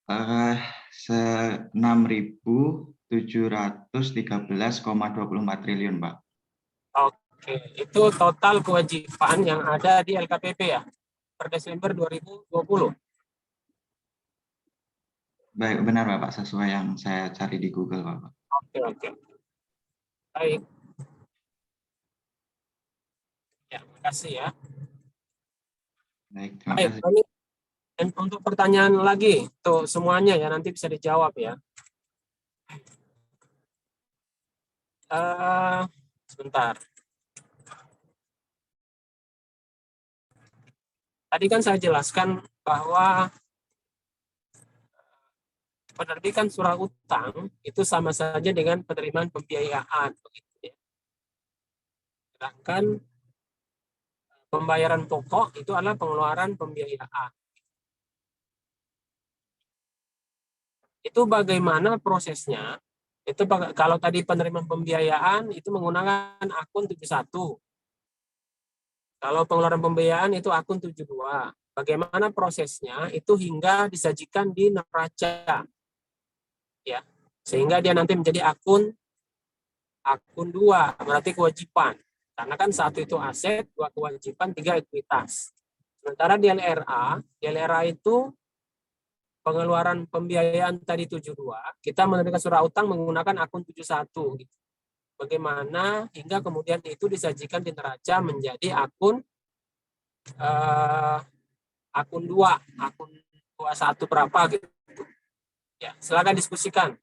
6.713,24 triliun, Pak. Oke, itu total kewajiban yang ada di LKPP ya, per Desember 2020. Baik, benar Bapak, sesuai yang saya cari di Google Bapak. Oke. Baik. Ya, terima kasih ya. Baik, terima Baik, kasih. ini untuk pertanyaan lagi, tuh semuanya ya nanti bisa dijawab ya. Sebentar. Tadi kan saya jelaskan bahwa penerbitan surat utang itu sama saja dengan penerimaan pembiayaan. Begitu ya. Sedangkan pembayaran pokok itu adalah pengeluaran pembiayaan. Itu bagaimana prosesnya? Itu kalau tadi penerimaan pembiayaan itu menggunakan akun 71. Kalau pengeluaran pembiayaan itu akun 72. Bagaimana prosesnya? Itu hingga disajikan di neraca. Ya. Sehingga dia nanti menjadi akun 2, berarti kewajiban. Karena kan satu itu aset, 2 kewajiban, 3 ekuitas. Sementara di LRA itu pengeluaran pembiayaan tadi 72, kita menerbitkan surat utang menggunakan akun 71. Gitu. Bagaimana hingga kemudian itu disajikan di neraca menjadi akun 2, akun 21 berapa gitu. Ya, silakan diskusikan.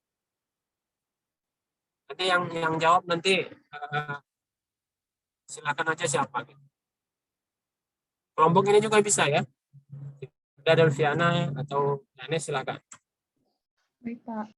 Nanti yang jawab nanti silakan aja siapa gitu. Kelompok ini juga bisa ya. Ada Delviana atau Yanes silakan. Baik, Pak.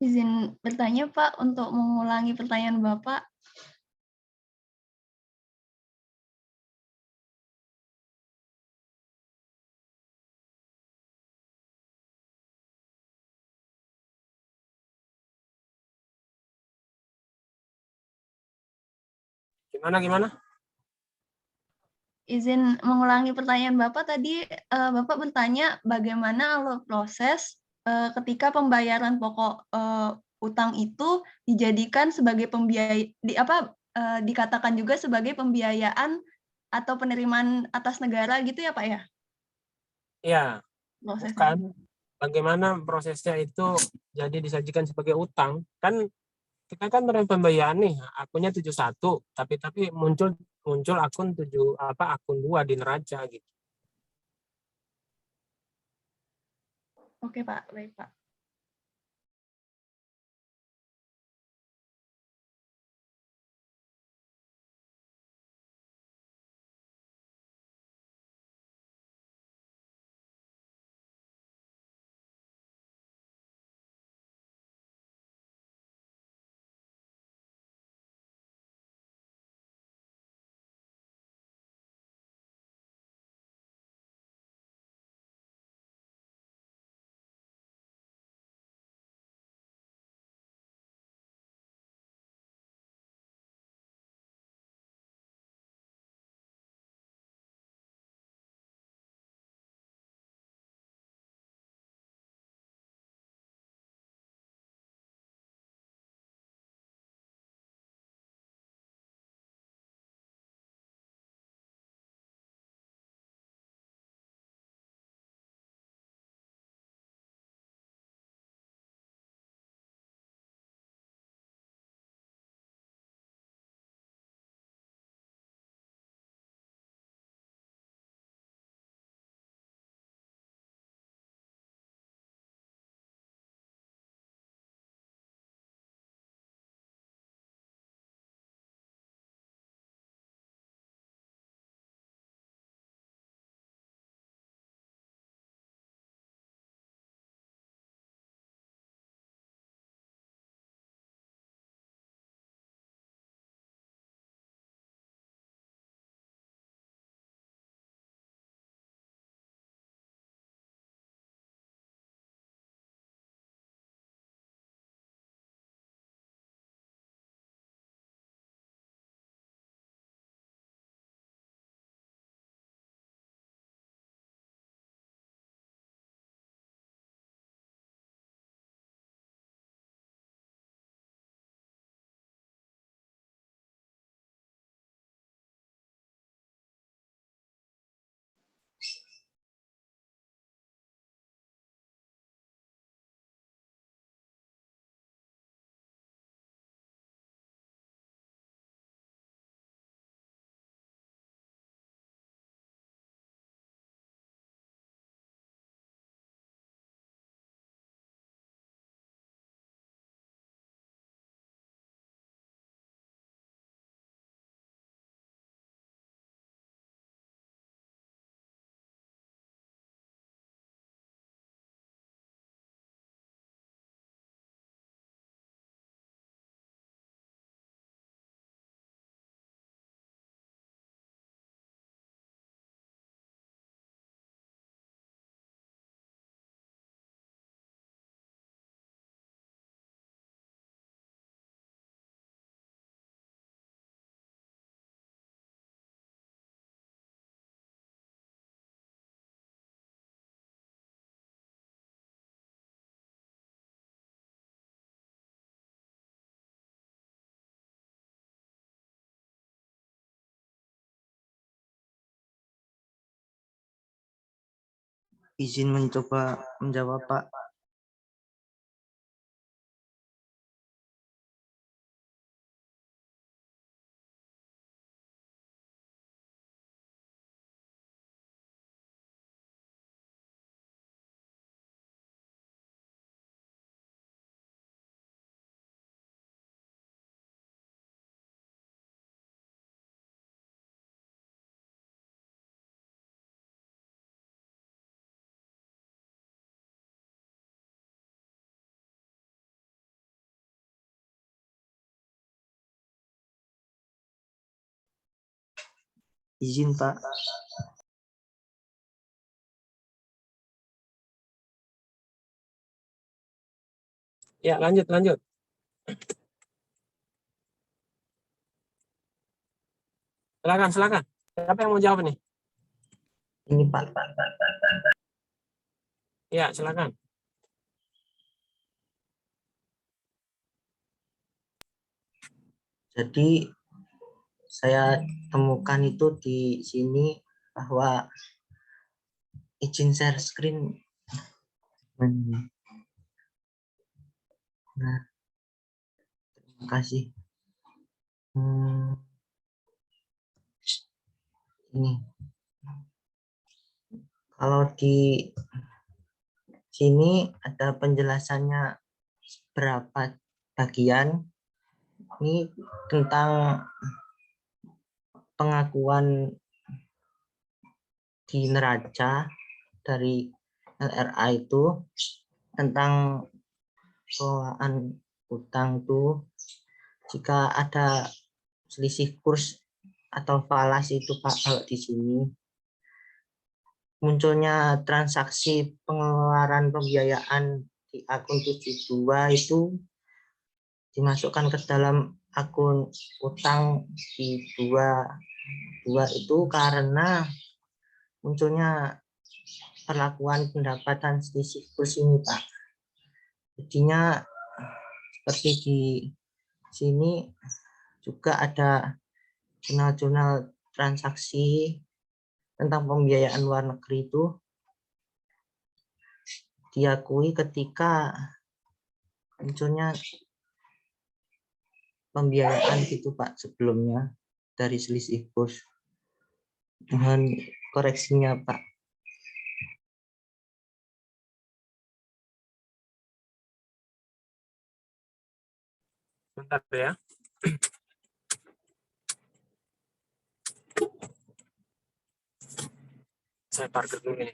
Izin bertanya, Pak, untuk mengulangi pertanyaan Bapak. Gimana? Izin mengulangi pertanyaan Bapak tadi, Bapak bertanya bagaimana alur proses ketika pembayaran pokok utang itu dijadikan sebagai dikatakan juga sebagai pembiayaan atau penerimaan atas negara gitu ya, Pak ya? Ya, Prosesnya. bukan. Bagaimana prosesnya itu jadi disajikan sebagai utang? Kan kita kan menerima pembayaran nih, akunnya 71, tapi muncul akun akun 2 di neraca gitu. Oke, Pak. Baik, Pak. Izin mencoba menjawab, Pak. Izin Pak. Ya, lanjut. Silakan. Siapa yang mau jawab nih? Ini Pak. Ya, silakan. Jadi saya temukan itu di sini bahwa izin share screen. Nah, terima kasih. Ini kalau di sini ada penjelasannya berapa bagian. Ini tentang pengakuan di neraca dari LRA itu tentang pengelolaan utang tuh jika ada selisih kurs atau falas itu Pak, kalau di sini munculnya transaksi pengeluaran pembiayaan di akun 72 itu dimasukkan ke dalam akun utang di 22 itu karena munculnya perlakuan pendapatan selisih kurs ini Pak. Jadinya seperti di sini juga ada jurnal-jurnal transaksi tentang pembiayaan luar negeri itu diakui ketika munculnya pembiayaan gitu Pak sebelumnya dari selisih kurs. Mohon koreksinya Pak. Bentar ya. Saya parkir dulu nih.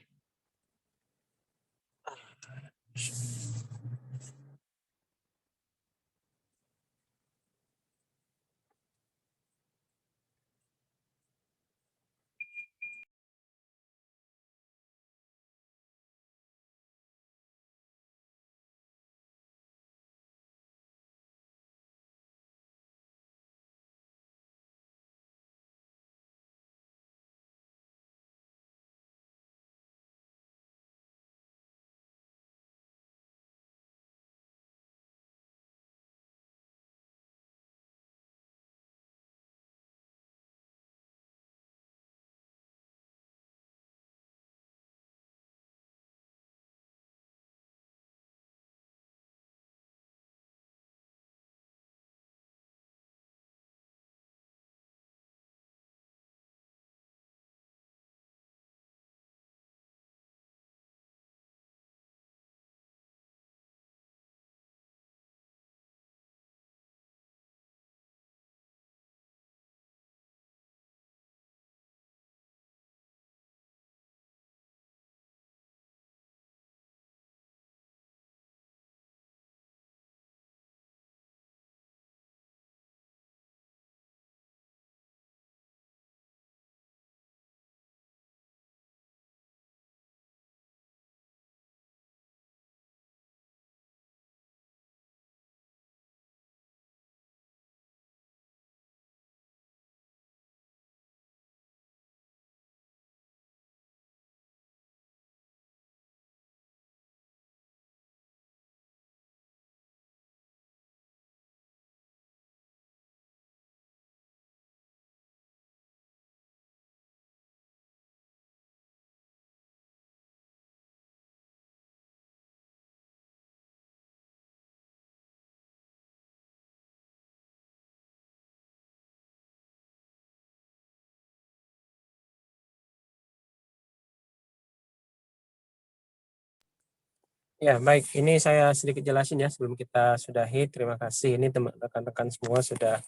Ya, baik. Ini saya sedikit jelasin ya sebelum kita sudahi. Terima kasih. Ini rekan-rekan semua sudah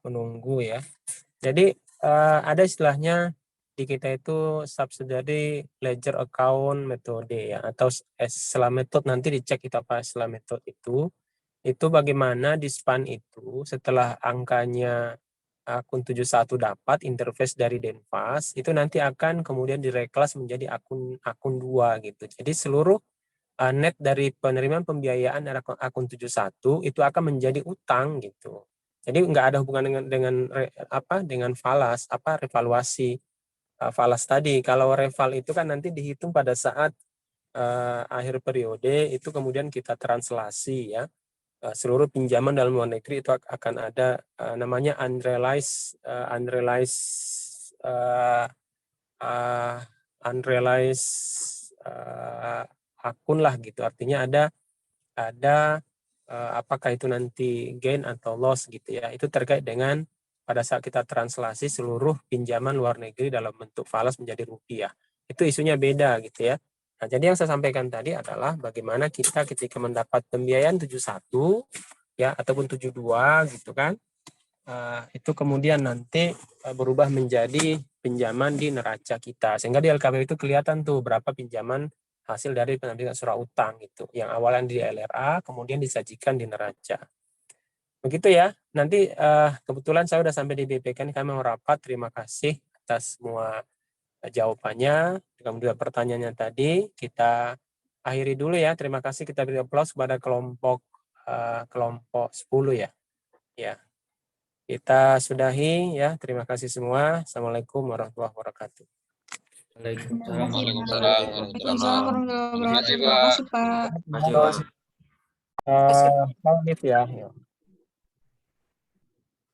menunggu ya. Jadi ada istilahnya di kita itu subsidiary ledger account metode ya, atau setelah metode nanti dicek kita apa setelah metode itu bagaimana di span itu setelah angkanya akun 71 dapat interface dari Denfas, itu nanti akan kemudian direklas menjadi akun 2 gitu. Jadi seluruh net dari penerimaan pembiayaan dari akun 71 itu akan menjadi utang gitu. Jadi nggak ada hubungan dengan falas, revaluasi falas tadi. Kalau reval itu kan nanti dihitung pada saat akhir periode, itu kemudian kita translasi ya. Seluruh pinjaman dalam luar negeri itu akan ada namanya unrealized akun lah gitu. Artinya ada apakah itu nanti gain atau loss gitu ya. Itu terkait dengan pada saat kita translasi seluruh pinjaman luar negeri dalam bentuk falas menjadi rupiah. Itu isunya beda gitu ya. Nah, jadi yang saya sampaikan tadi adalah bagaimana kita ketika mendapat pembiayaan 71 ya ataupun 72 gitu kan, itu kemudian nanti berubah menjadi pinjaman di neraca kita, sehingga di LKPP itu kelihatan tuh berapa pinjaman hasil dari penerbitan surat utang gitu, yang awalnya di LRA kemudian disajikan di neraca. Begitu ya. Nanti kebetulan saya sudah sampai di BPK, kami mau rapat. Terima kasih atas semua jawabannya, kemudian pertanyaannya tadi. Kita akhiri dulu ya. Terima kasih, kita beri aplaus kepada kelompok 10 ya. Ya. Kita sudahi ya. Terima kasih semua. Assalamualaikum warahmatullahi wabarakatuh. Waalaikumsalam Waalaikumsalam warahmatullahi wabarakatuh. Terima kasih, Pak. Terima kasih, Pak. Pamit ya.